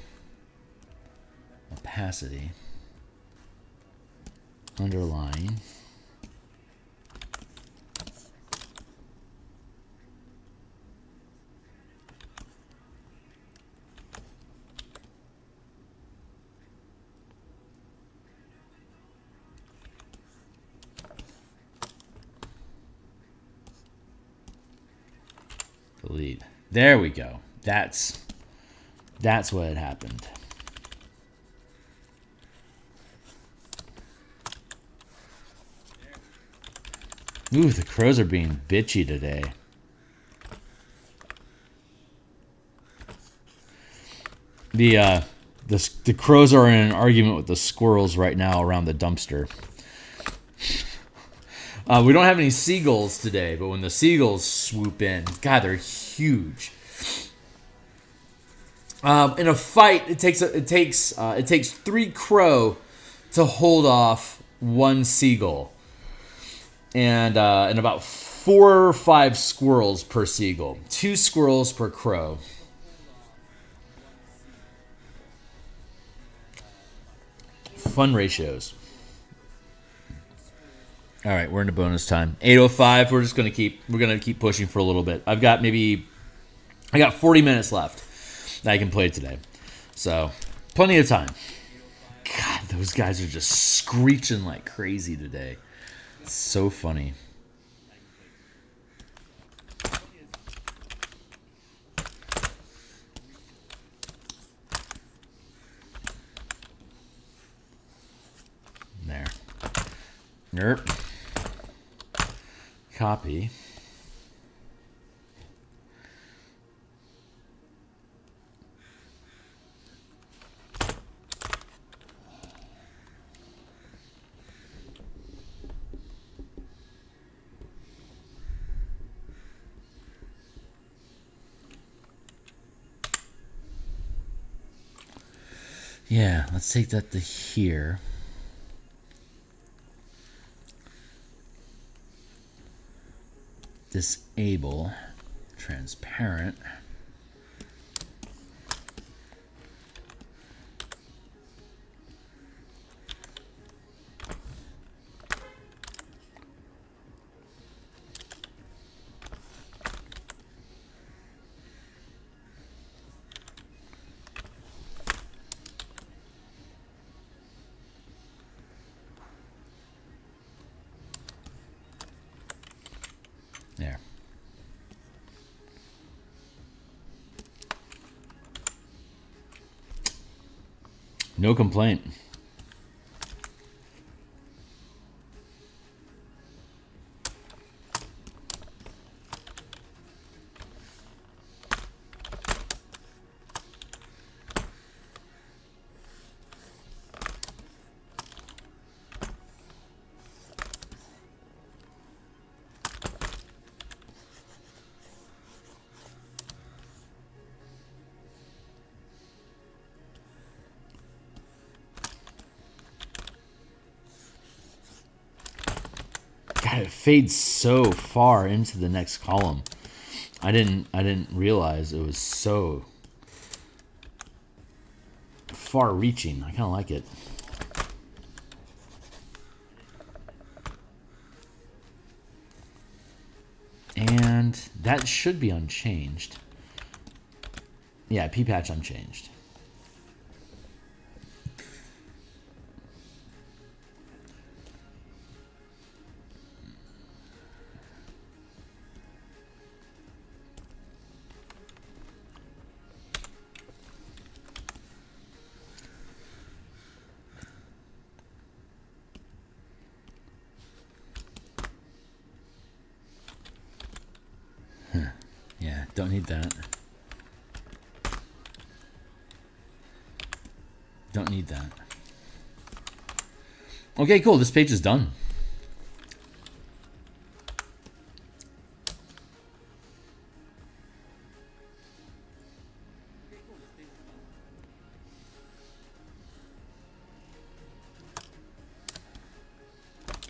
opacity. Underline. Delete. There we go. That's what had happened. Ooh, the crows are being bitchy today. The crows are in an argument with the squirrels right now around the dumpster. We don't have any seagulls today, but when the seagulls swoop in, God, they're huge. In a fight, it takes 3 crow to hold off 1 seagull, and about 4 or 5 squirrels per seagull. 2 squirrels per crow. Fun ratios. All right, we're into bonus time. 8:05. We're gonna keep pushing for a little bit. I got 40 minutes left that I can play today, so plenty of time. God, those guys are just screeching like crazy today. It's so funny. There. Nerp. Copy. Yeah, let's take that to here. Disable transparent. There. No complaint. God, it fades so far into the next column. I didn't realize it was so far-reaching. I kind of like it. And And that should be unchanged. Yeah, p-patch unchanged. Yeah, don't need that. Don't need that. Okay, cool. This page is done.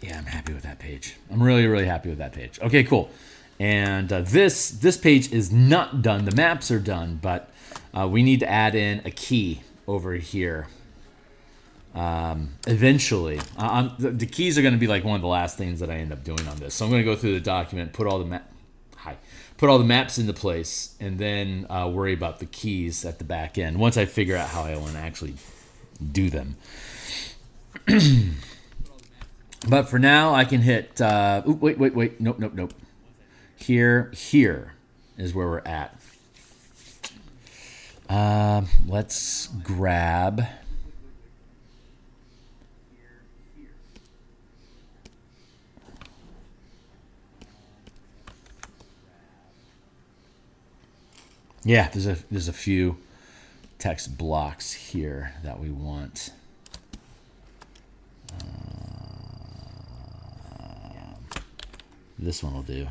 Yeah, I'm happy with that page. I'm really, really happy with that page. Okay, cool. And this page is not done. The maps are done, but we need to add in a key over here. Eventually, the keys are going to be like one of the last things that I end up doing on this. So I'm going to go through the document, put all the maps into place, and then worry about the keys at the back end once I figure out how I want to actually do them. But for now, I can hit. Wait. Nope. Here is where we're at. Let's grab. Yeah, there's a few text blocks here that we want. This one will do.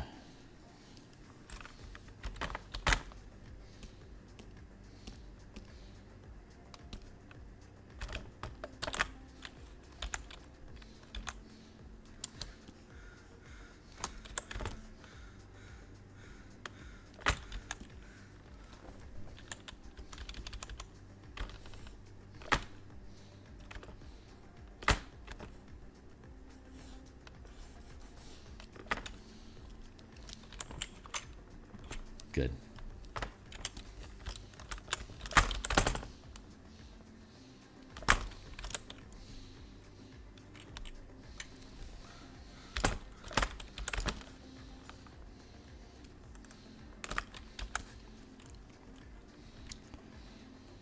Good.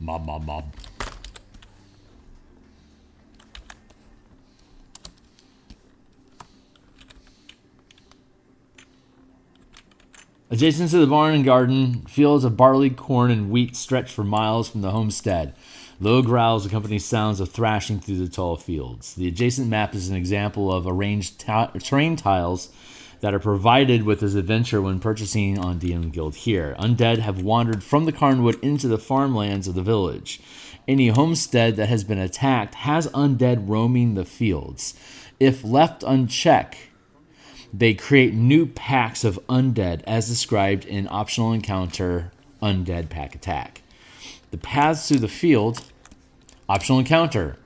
Mob. Adjacent to the barn and garden, fields of barley, corn, and wheat stretch for miles from the homestead. Low growls accompany sounds of thrashing through the tall fields. The adjacent map is an example of arranged terrain tiles that are provided with this adventure when purchasing on DMsGuild here. Undead have wandered from the Carnwood into the farmlands of the village. Any homestead that has been attacked has undead roaming the fields. If left unchecked, they create new packs of undead as described in optional encounter Undead Pack Attack. The paths through the field, optional encounter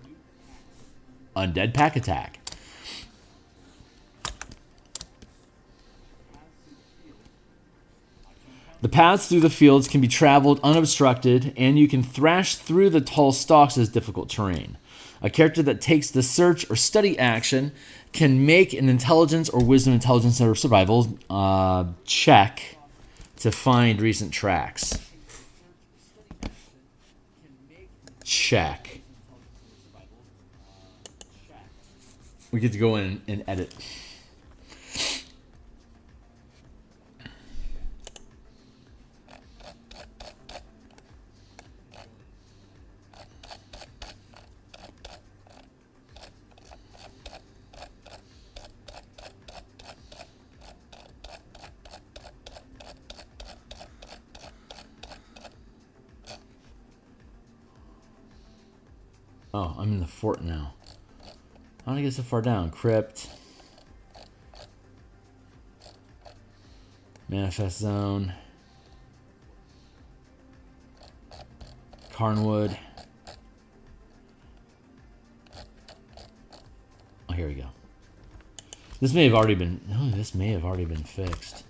Undead Pack Attack. The paths through the fields can be traveled unobstructed, and you can thrash through the tall stalks as difficult terrain. A character that takes the search or study action can make an intelligence or wisdom, intelligence, or survival check to find recent tracks. Check. We get to go in and edit. Oh, I'm in the fort now. How did I get so far down? Crypt. Manifest zone. Carnwood. Oh, here we go. This may have already been... No, this may have already been fixed.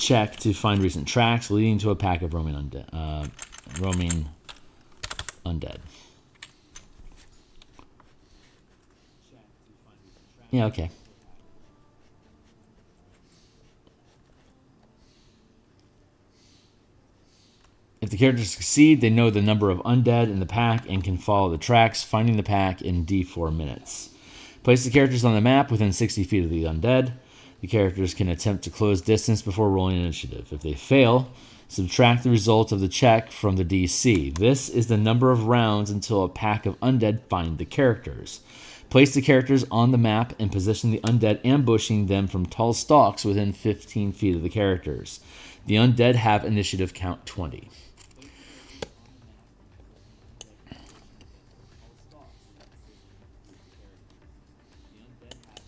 check to find recent tracks leading to a pack of roaming undead. Yeah, okay. If the characters succeed, they know the number of undead in the pack and can follow the tracks, finding the pack in D4 minutes. Place the characters on the map within 60 feet of the undead. The characters can attempt to close distance before rolling initiative. If they fail, subtract the result of the check from the DC. This is the number of rounds until a pack of undead find the characters. Place the characters on the map and position the undead, ambushing them from tall stalks within 15 feet of the characters. The undead have initiative count 20.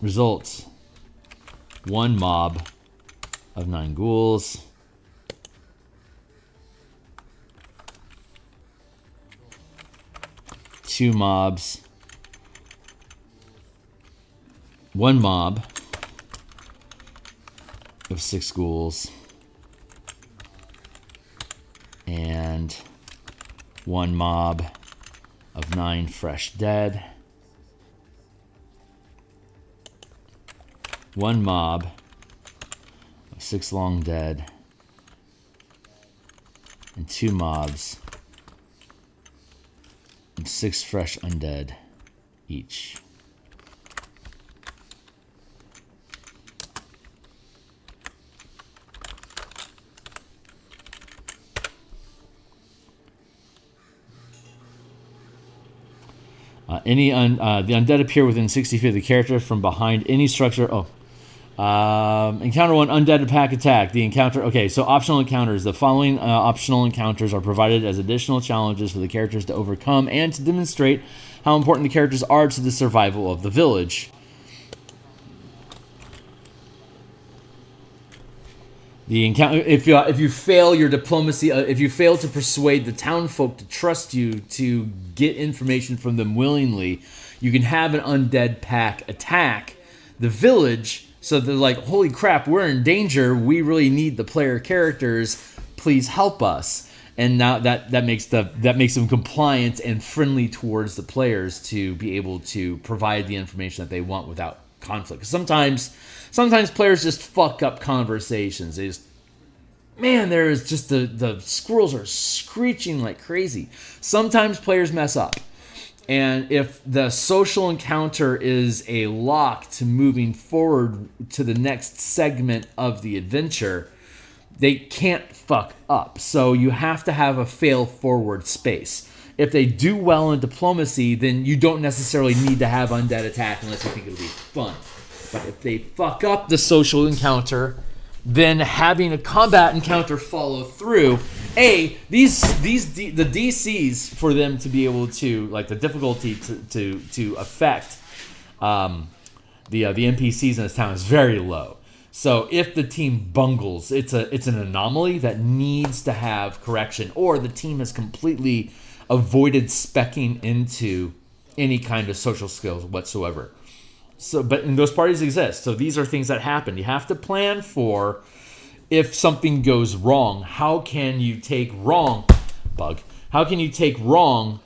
Results: 1 mob of 9 ghouls, 2 mobs, 1 mob of 6 ghouls, and 1 mob of 9 fresh dead. 1 mob of 6 long dead, and 2 mobs of 6 fresh undead each. The undead appear within 60 feet of the character from behind any structure. Encounter 1 undead pack attack. The encounter. Okay, so optional encounters. The following optional encounters are provided as additional challenges for the characters to overcome and to demonstrate how important the characters are to the survival of the village. The encounter. If you fail your diplomacy, if you fail to persuade the townfolk to trust you to get information from them willingly, you can have an undead pack attack the village. So they're like, holy crap, we're in danger. We really need the player characters. Please help us. And now that makes them compliant and friendly towards the players to be able to provide the information that they want without conflict. Sometimes players just fuck up conversations. They just, man, there's just the squirrels are screeching like crazy. Sometimes players mess up. And if the social encounter is a lock to moving forward to the next segment of the adventure, they can't fuck up. So you have to have a fail forward space. If they do well in diplomacy, then you don't necessarily need to have undead attack unless you think it'll be fun. But if they fuck up the social encounter, then having a combat encounter follow through. The DCs for them to be able to, like, the difficulty to affect the NPCs in this town is very low. So if the team bungles, it's an anomaly that needs to have correction, or the team has completely avoided speccing into any kind of social skills whatsoever. So, but those parties exist. So these are things that happen. You have to plan for if something goes wrong. How can you take wrong, How can you take wrong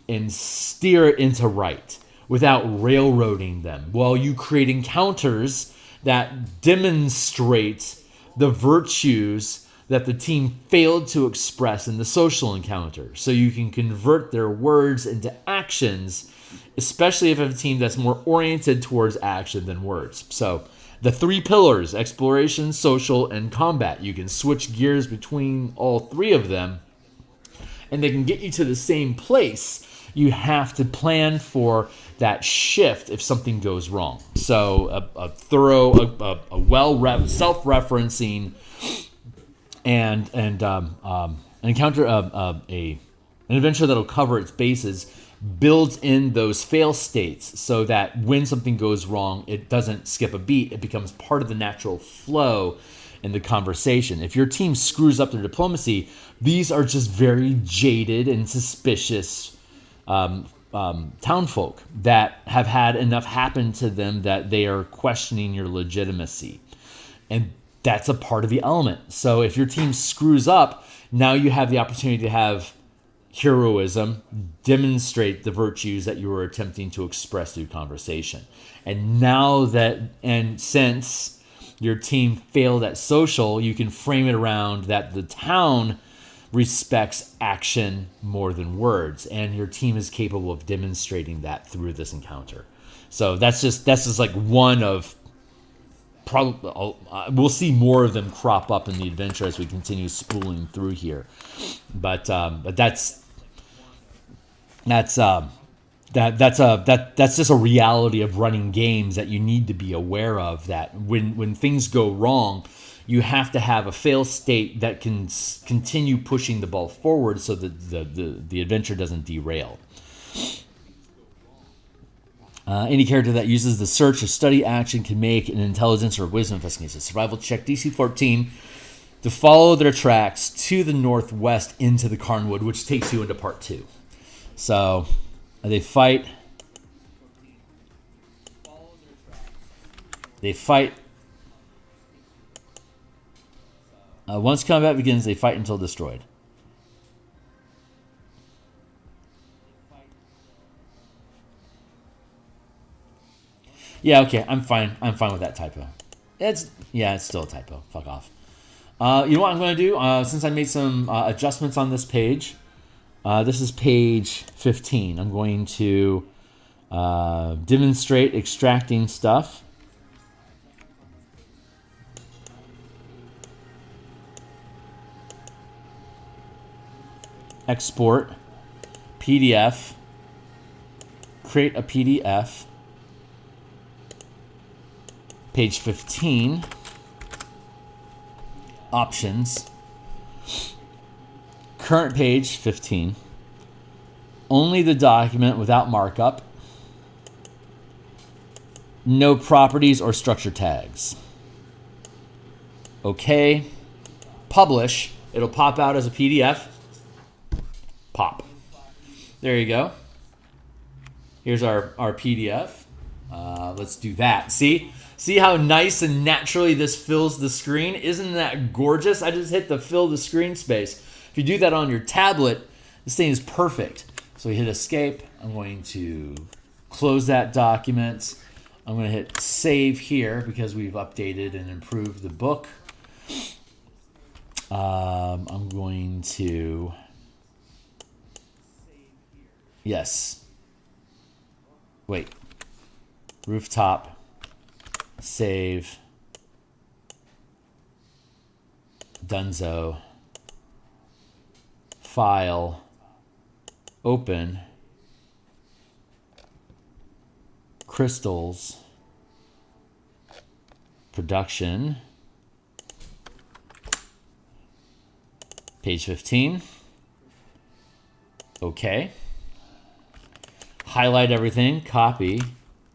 and steer it into right without railroading them? Well, you create encounters that demonstrate the virtues that the team failed to express in the social encounter. So you can convert their words into actions, especially if you have a team that's more oriented towards action than words. So the 3 pillars, exploration, social, and combat. You can switch gears between all 3 of them, and they can get you to the same place. You have to plan for that shift if something goes wrong. So a thorough, a self-referencing, and an encounter, an adventure that'll cover its bases, builds in those fail states so that when something goes wrong, it doesn't skip a beat. It becomes part of the natural flow in the conversation. If your team screws up their diplomacy, these are just very jaded and suspicious townfolk that have had enough happen to them that they are questioning your legitimacy. And that's a part of the element. So if your team screws up, now you have the opportunity to have heroism, demonstrate the virtues that you were attempting to express through conversation. And since your team failed at social, you can frame it around that the town respects action more than words, and your team is capable of demonstrating that through this encounter. So that's just like one of probably, we'll see more of them crop up in the adventure as we continue spooling through here. But that's just a reality of running games that you need to be aware of, that when things go wrong, you have to have a fail state that can continue pushing the ball forward so that the adventure doesn't derail. Any character that uses the search or study action can make an intelligence or wisdom investigation survival check DC 14 to follow their tracks to the northwest into the Carnwood, which takes you into part 2. So they fight. Once combat begins, they fight until destroyed. Yeah, okay, I'm fine. I'm fine with that typo. It's still a typo. Fuck off. You know what I'm going to do? Since I made some adjustments on this page, this is page 15. I'm going to demonstrate extracting stuff. Export, PDF, create a PDF. Page 15, options, current page 15, only the document without markup, no properties or structure tags. Okay, publish, it'll pop out as a PDF, pop. There you go. Here's our PDF. Let's do that. See how nice and naturally this fills the screen? Isn't that gorgeous? I just hit the fill the screen space. If you do that on your tablet, this thing is perfect. So we hit escape. I'm going to close that document. I'm going to hit save here because we've updated and improved the book. I'm going to... Yes. Wait. Rooftop. Save. Dunzo. File. Open. Crystals. Production. Page 15. Okay. Highlight everything. Copy.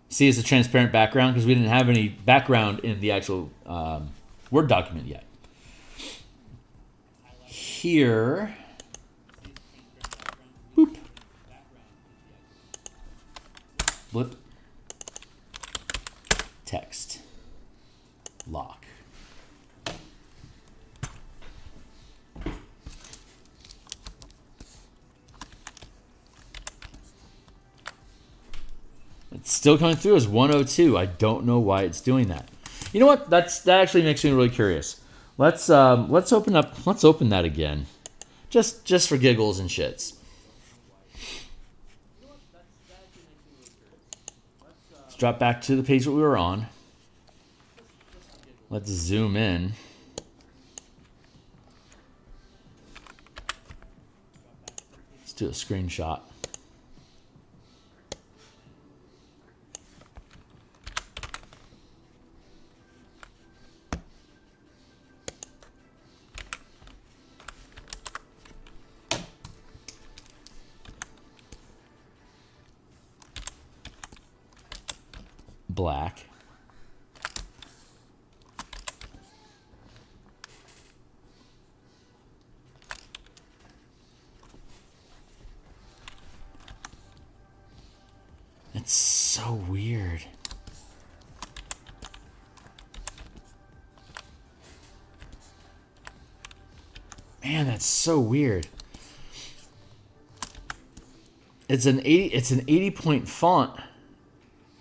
See, it's a transparent background because we didn't have any background in the actual Word document yet. Here. Boop. Blip. Text. Lock. It's still coming through as 102. I don't know why it's doing that. You know what? That actually makes me really curious. Let's open that again, just for giggles and shits. Let's drop back to the page that we were on. Let's zoom in. Let's do a screenshot. Black. It's so weird. Man, that's so weird. It's an 80 point font.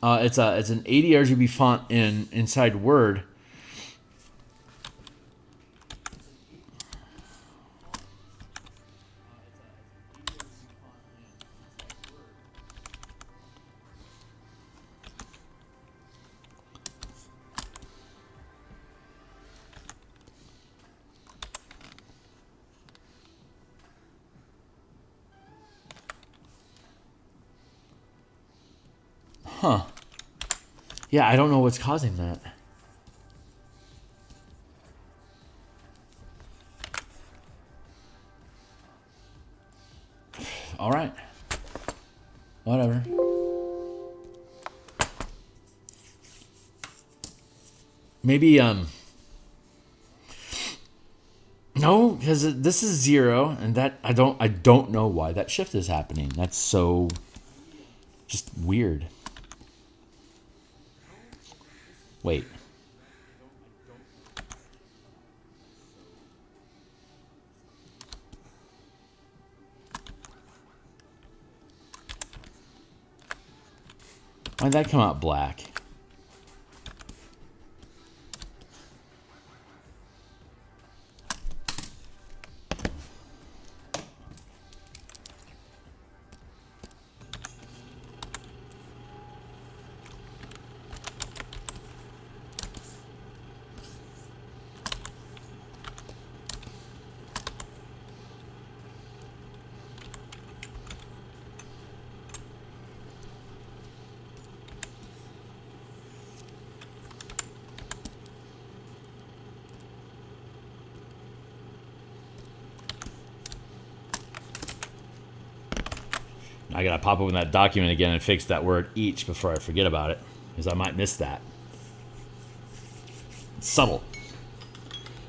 It's an 80 RGB font inside Word. Huh. Yeah, I don't know what's causing that. All right. Whatever. Maybe, no, because this is 0, and that I don't know why that shift is happening. That's so just weird. Wait. Why'd that come out black? I gotta pop open that document again and fix that word each before I forget about it, because I might miss that. It's subtle.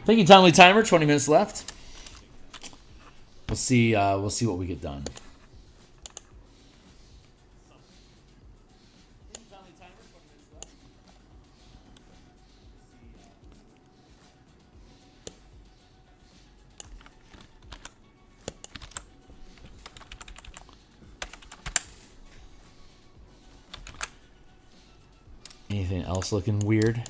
Thank you, Timely Timer. 20 minutes left. We'll see. We'll see what we get done. Anything else looking weird?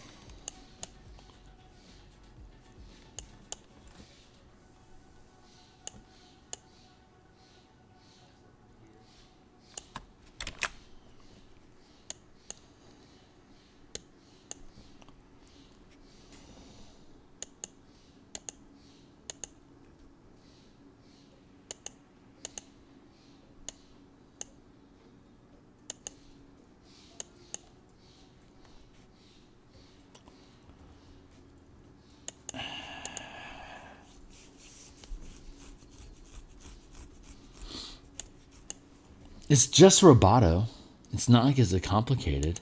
It's just Roboto. It's not like it's complicated.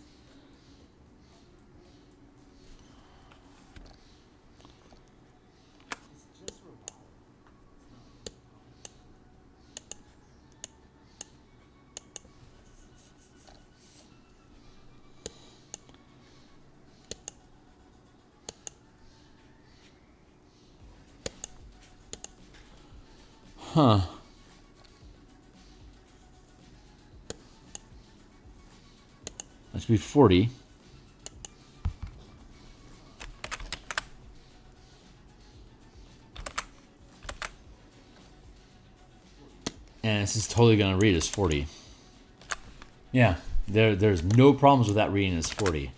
Huh. That should be 40. And this is totally going to read as 40. Yeah, there's no problems with that reading as 40.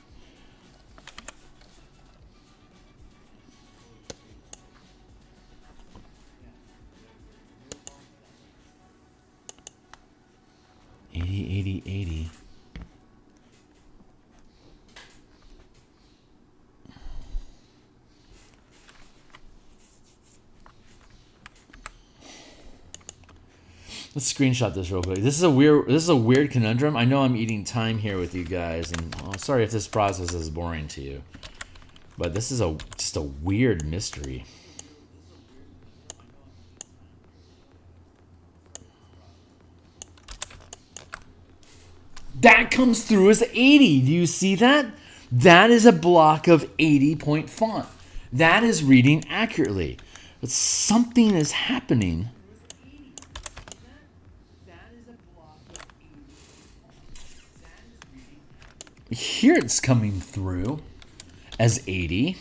Let's screenshot this real quick. This is a weird conundrum. I know I'm eating time here with you guys, and sorry if this process is boring to you, but this is just a weird mystery. That comes through as 80. Do you see that? That is a block of 80 point font. That is reading accurately. But something is happening. Here it's coming through as 80.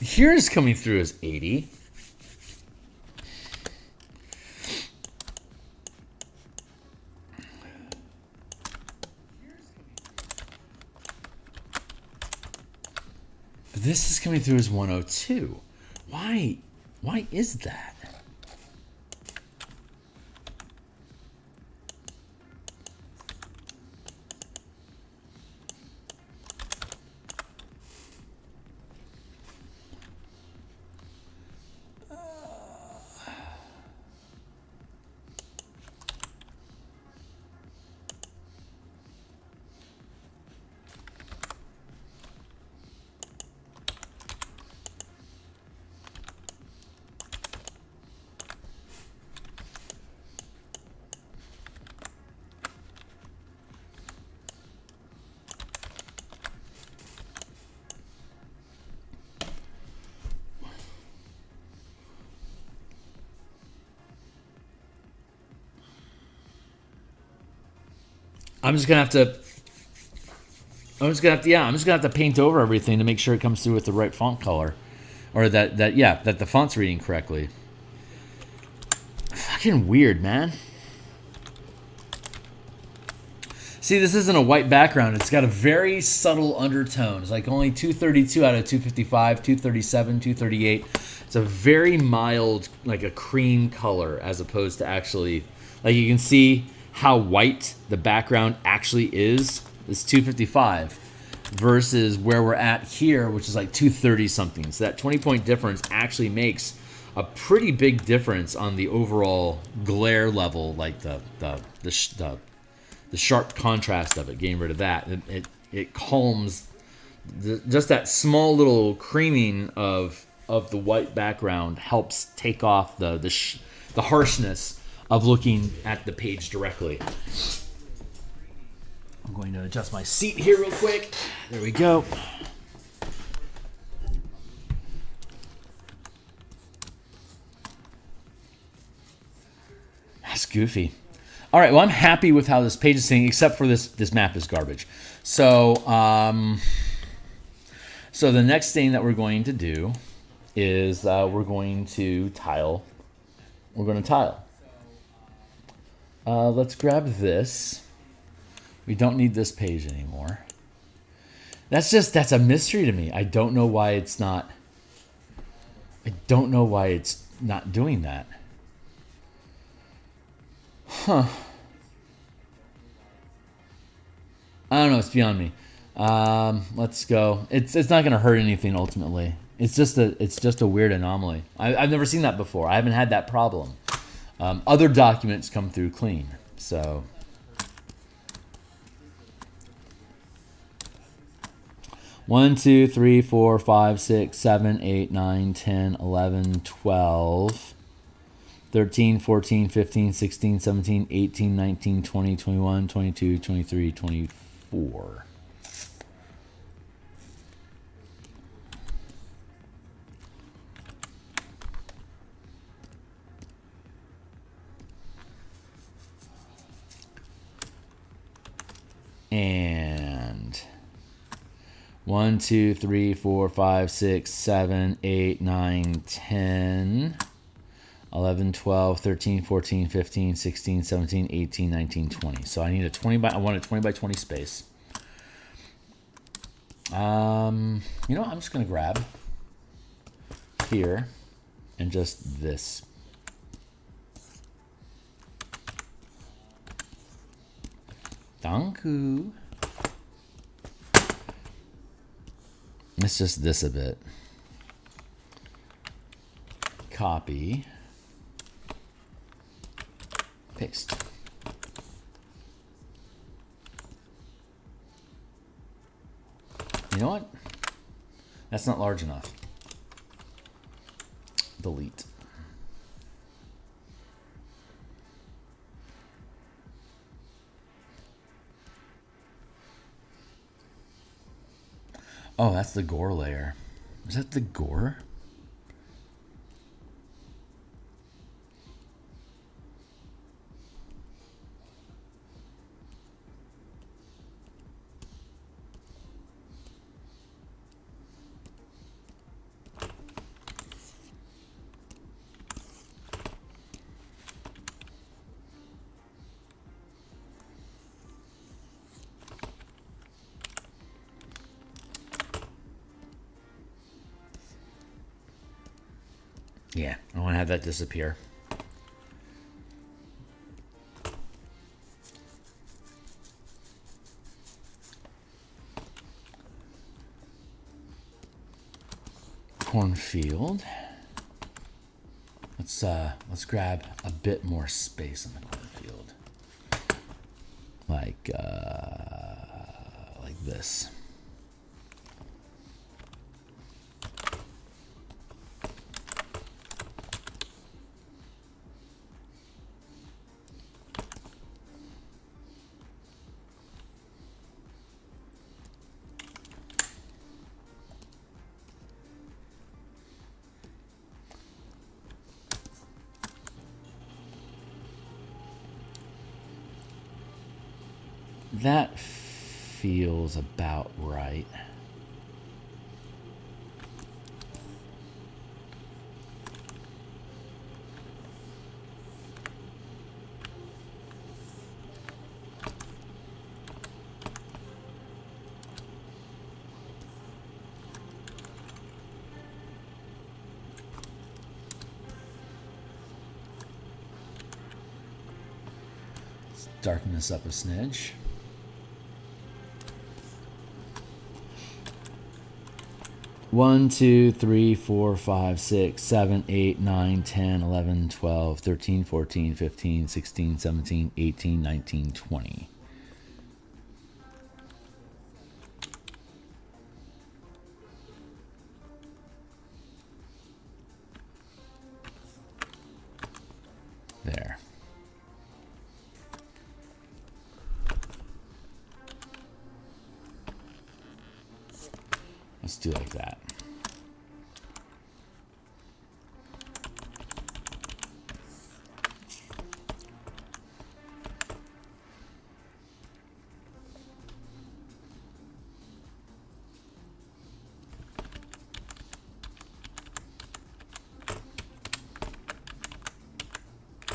Here it's coming through as 80. But this is coming through as 102. Why is that? I'm just gonna have to paint over everything to make sure it comes through with the right font color, or that the font's reading correctly. Fucking weird, man. See, this isn't a white background. It's got a very subtle undertone. It's like only 232 out of 255, 237, 238. It's a very mild, like a cream color, as opposed to actually, like you can see how white the background actually is 255 versus where we're at here, which is like 230 something. So that 20-point difference actually makes a pretty big difference on the overall glare level, like the sharp contrast of it. Getting rid of that, it calms just that small little creaming of the white background helps take off the harshness of looking at the page directly. I'm going to adjust my seat here real quick. There we go. That's goofy. All right, well, I'm happy with how this page is sitting, except for this map is garbage. So, so the next thing that we're going to do is we're going to tile. We're going to tile. Let's grab this. We don't need this page anymore. That's a mystery to me. I don't know why it's not doing that. Huh. I don't know, it's beyond me. Let's go. It's not gonna hurt anything ultimately. It's just a weird anomaly. I've never seen that before. I haven't had that problem. Other documents come through clean. So 1, 2, 3, 4, 5, 6, 7, 8, 9, 10, 11, 12, 13, 14, 15, 16, 17, 18, 19, 20, 21, 22, 23, 24. And 1, 2, 3, 4, 5, 6, 7, 8, 9, 10, 11, 12, 13, 14, 15, 16, 17, 18, 19, 20. So I need I want a 20 by 20 space. You know what? I'm just going to grab here and just this. Danku. It's just this a bit. Copy. Paste. You know what? That's not large enough. Delete. Oh, that's the gore layer. Is that the gore? Yeah, I want to have that disappear. Cornfield. Let's grab a bit more space in the cornfield. Like this. That feels about right. Let's darken this up a smidge. 1, 2, 3, 4, 5, 6, 7, 8, 9, 10, 11, 12, 13, 14, 15, 16, 17, 18, 19, 20. There. Let's do like that.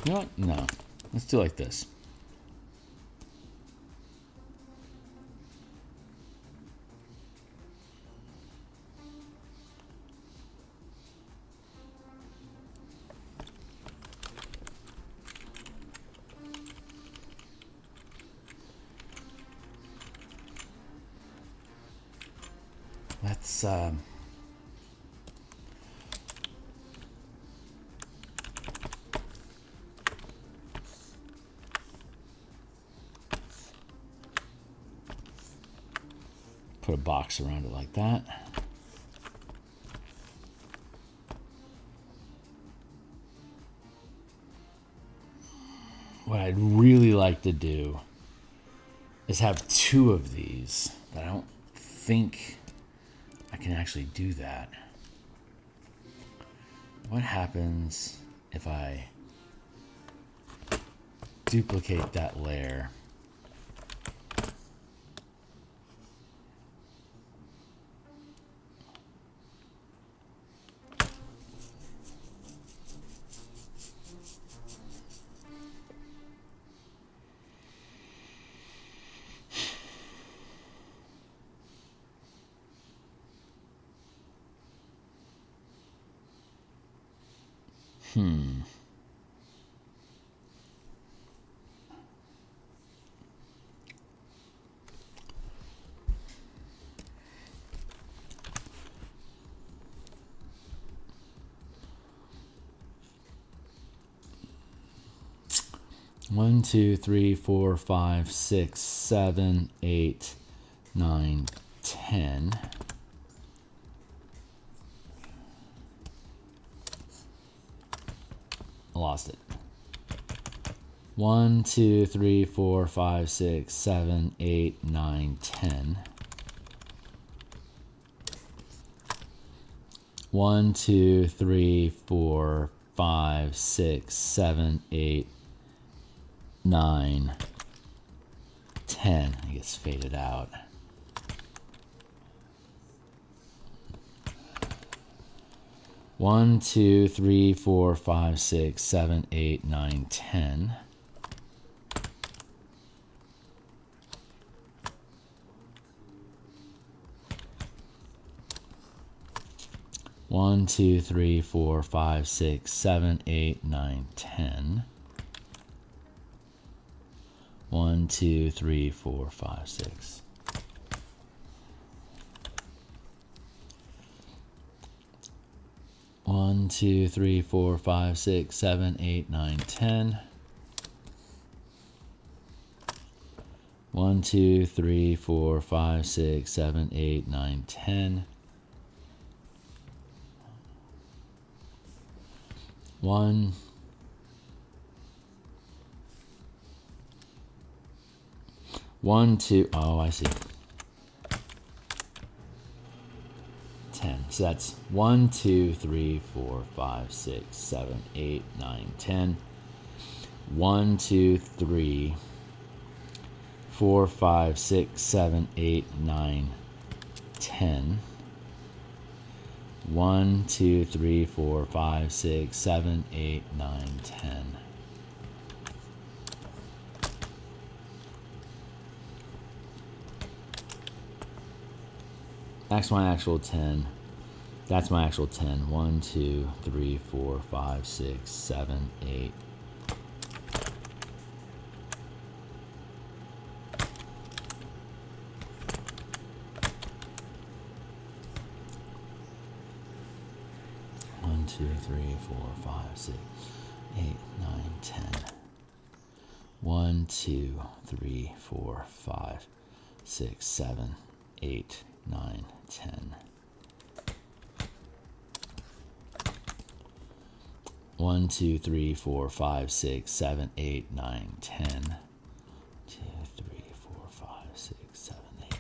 You know what? No. Let's do like this. Let's put a box around it like that. What I'd really like to do is have 2 of these, but I don't think I can actually do that. What happens if I duplicate that layer? One, 2, 3, 4, 5, 6, 7, 8, 9, 10. I lost it. 1, 2, 3, 4, 5, 6, 7, 8, 9, 10. 1, 2, 3, 4, 5, 6, 7, 8, 9, 10. It gets faded out. One, 2, 3, 4, 5, 6, 7, 8, 9, 10. 1, 2, 3, 4, 5, 6, 7, 8, 9, 10. 1, 2, 3, 4, 5, 6. 1, 2, 3, 4, 5, 6, 7, 8, 9, 10. 1, 2, 3, 4, 5, 6, 7, 8, 9, 10. 1, 1, 2, oh, I see. 10. So that's 1, 2, 3, 4, 5, 6, 7, 8, 9, 10. 1, 2, 3, 4, 5, 6, 7, 8, 9, 10. 1, 2, 3, 4, 5, 6, 7, 8, 9, 10. That's my actual 10. That's my actual 10. 1, 2, 3, 4, 5, 6, 7, 8. One, 2, 3, 4, 5, 6, 8, 9, 10. 1, 2, 3, 4, 5, 6, 7, 8, 9, 10. 1, 2, 3, 4, 5, 6, 7, 8, 9, 10. 2, 3, 4, 5, 6, 7, 8.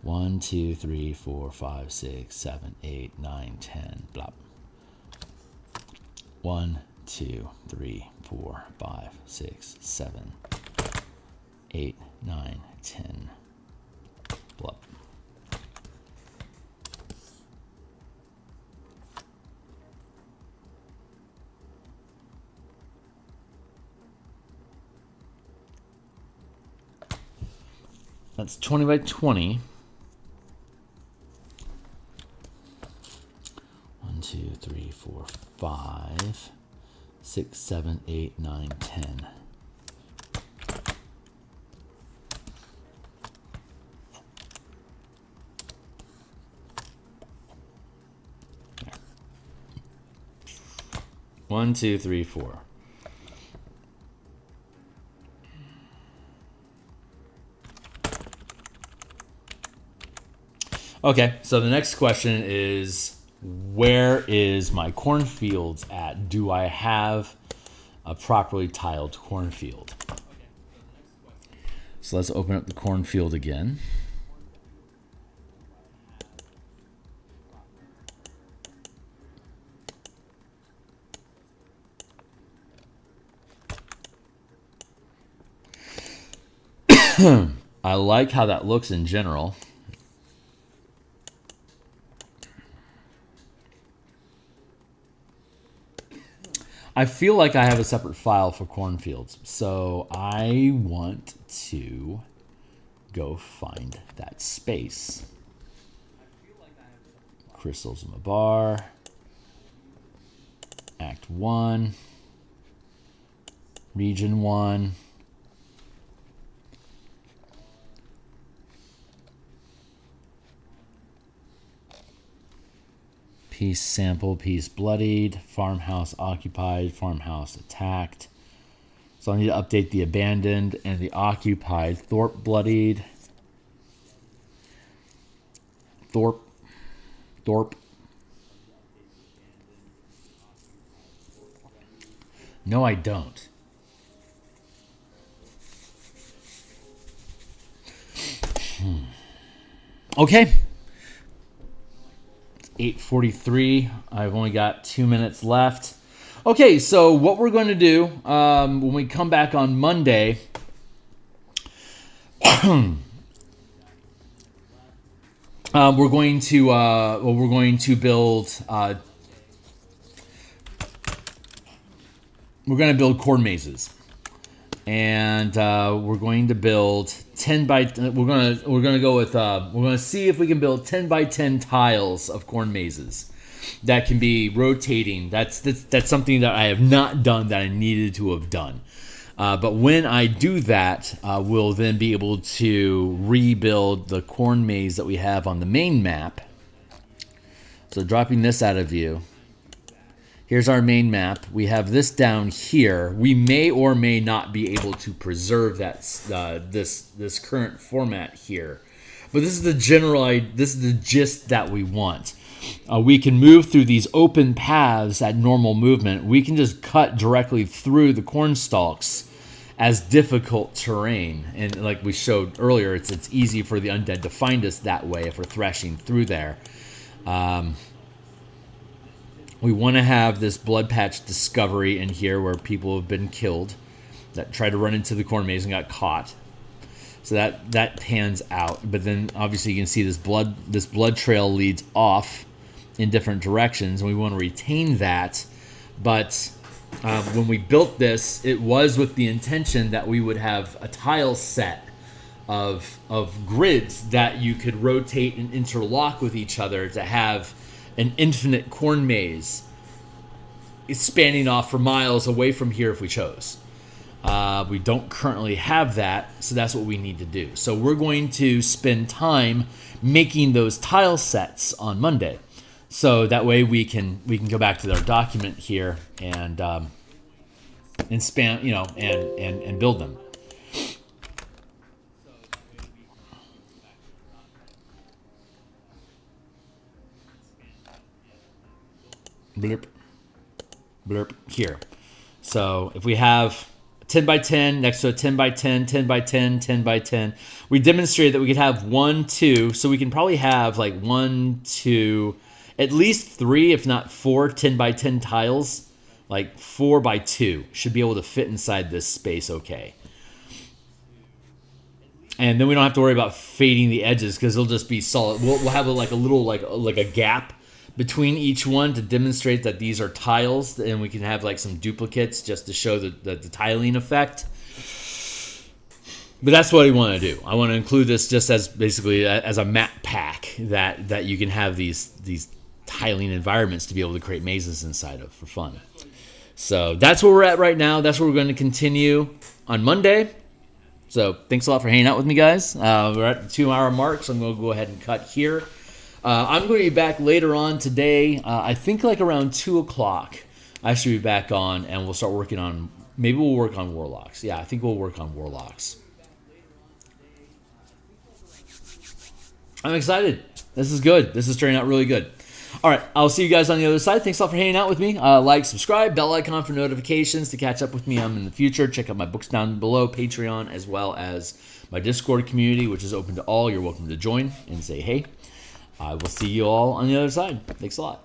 1, 2, 3, 4, 5, 6, 7, 8, 9, 10. Blah. 1, 2, 3, 4, 5, 6, 7, 8, 9, 10. Blah. That's 20 by 20. 1, 2, 3, 4, 5, 6, 7, 8, 9, 10. There. 1, 2, 3, 4. Okay, so the next question is, where is my cornfields at? Do I have a properly tiled cornfield? So let's open up the cornfield again. I like how that looks in general. I feel like I have a separate file for cornfields, so I want to go find that space. Crystals in the bar. Act 1. Region 1. Piece sample, piece bloodied, farmhouse occupied, farmhouse attacked. So I need to update the abandoned and the occupied. Thorpe bloodied. Thorpe. No, I don't. Okay. 8:43. I've only got 2 minutes left. Okay, so what we're going to do when we come back on Monday, we're going to build. We're going to build corn mazes, and we're going to build 10 by. We're going to go with. We're going to see if we can build 10 by 10 tiles of corn mazes that can be rotating. That's something that I have not done that I needed to have done. But when I do that, we'll then be able to rebuild the corn maze that we have on the main map. So dropping this out of view. Here's our main map. We have this down here. We may or may not be able to preserve that this current format here. But this is the this is the gist that we want. We can move through these open paths at normal movement. We can just cut directly through the corn stalks as difficult terrain. And like we showed earlier, it's easy for the undead to find us that way if we're thrashing through there. We want to have this blood patch discovery in here where people have been killed that tried to run into the corn maze and got caught. So that pans out. But then obviously you can see this blood trail leads off in different directions, and we want to retain that. But when we built this, it was with the intention that we would have a tile set of grids that you could rotate and interlock with each other to have an infinite corn maze spanning off for miles away from here if we chose. We don't currently have that, so that's what we need to do. So we're going to spend time making those tile sets on Monday, so that way we can go back to our document here and span, and build them. Blurp, blurp here. So if we have 10 by 10 next to a 10 by 10, 10 by 10, 10 by 10, we demonstrated that we could have 1, 2, so we can probably have like 1, 2, at least 3, if not 4, 10 by 10 tiles. Like 4 by 2 should be able to fit inside this space okay. And then we don't have to worry about fading the edges because they'll just be solid. We'll have a little like a gap between each one to demonstrate that these are tiles, and we can have like some duplicates just to show the tiling effect. But that's what I want to do. I want to include this just as basically as a map pack that you can have these tiling environments to be able to create mazes inside of for fun. So that's where we're at right now. That's where we're going to continue on Monday. So thanks a lot for hanging out with me, guys. We're at the 2-hour mark, so I'm going to go ahead and cut here. I'm going to be back later on today. I think like around 2 o'clock. I should be back on, and we'll start working on. Maybe we'll work on Warlocks. Yeah, I think we'll work on Warlocks. I'm excited. This is good. This is turning out really good. All right, I'll see you guys on the other side. Thanks a lot for hanging out with me. Like, subscribe, bell icon for notifications to catch up with me in the future. Check out my books down below, Patreon, as well as my Discord community, which is open to all. You're welcome to join and say hey. I will see you all on the other side. Thanks a lot.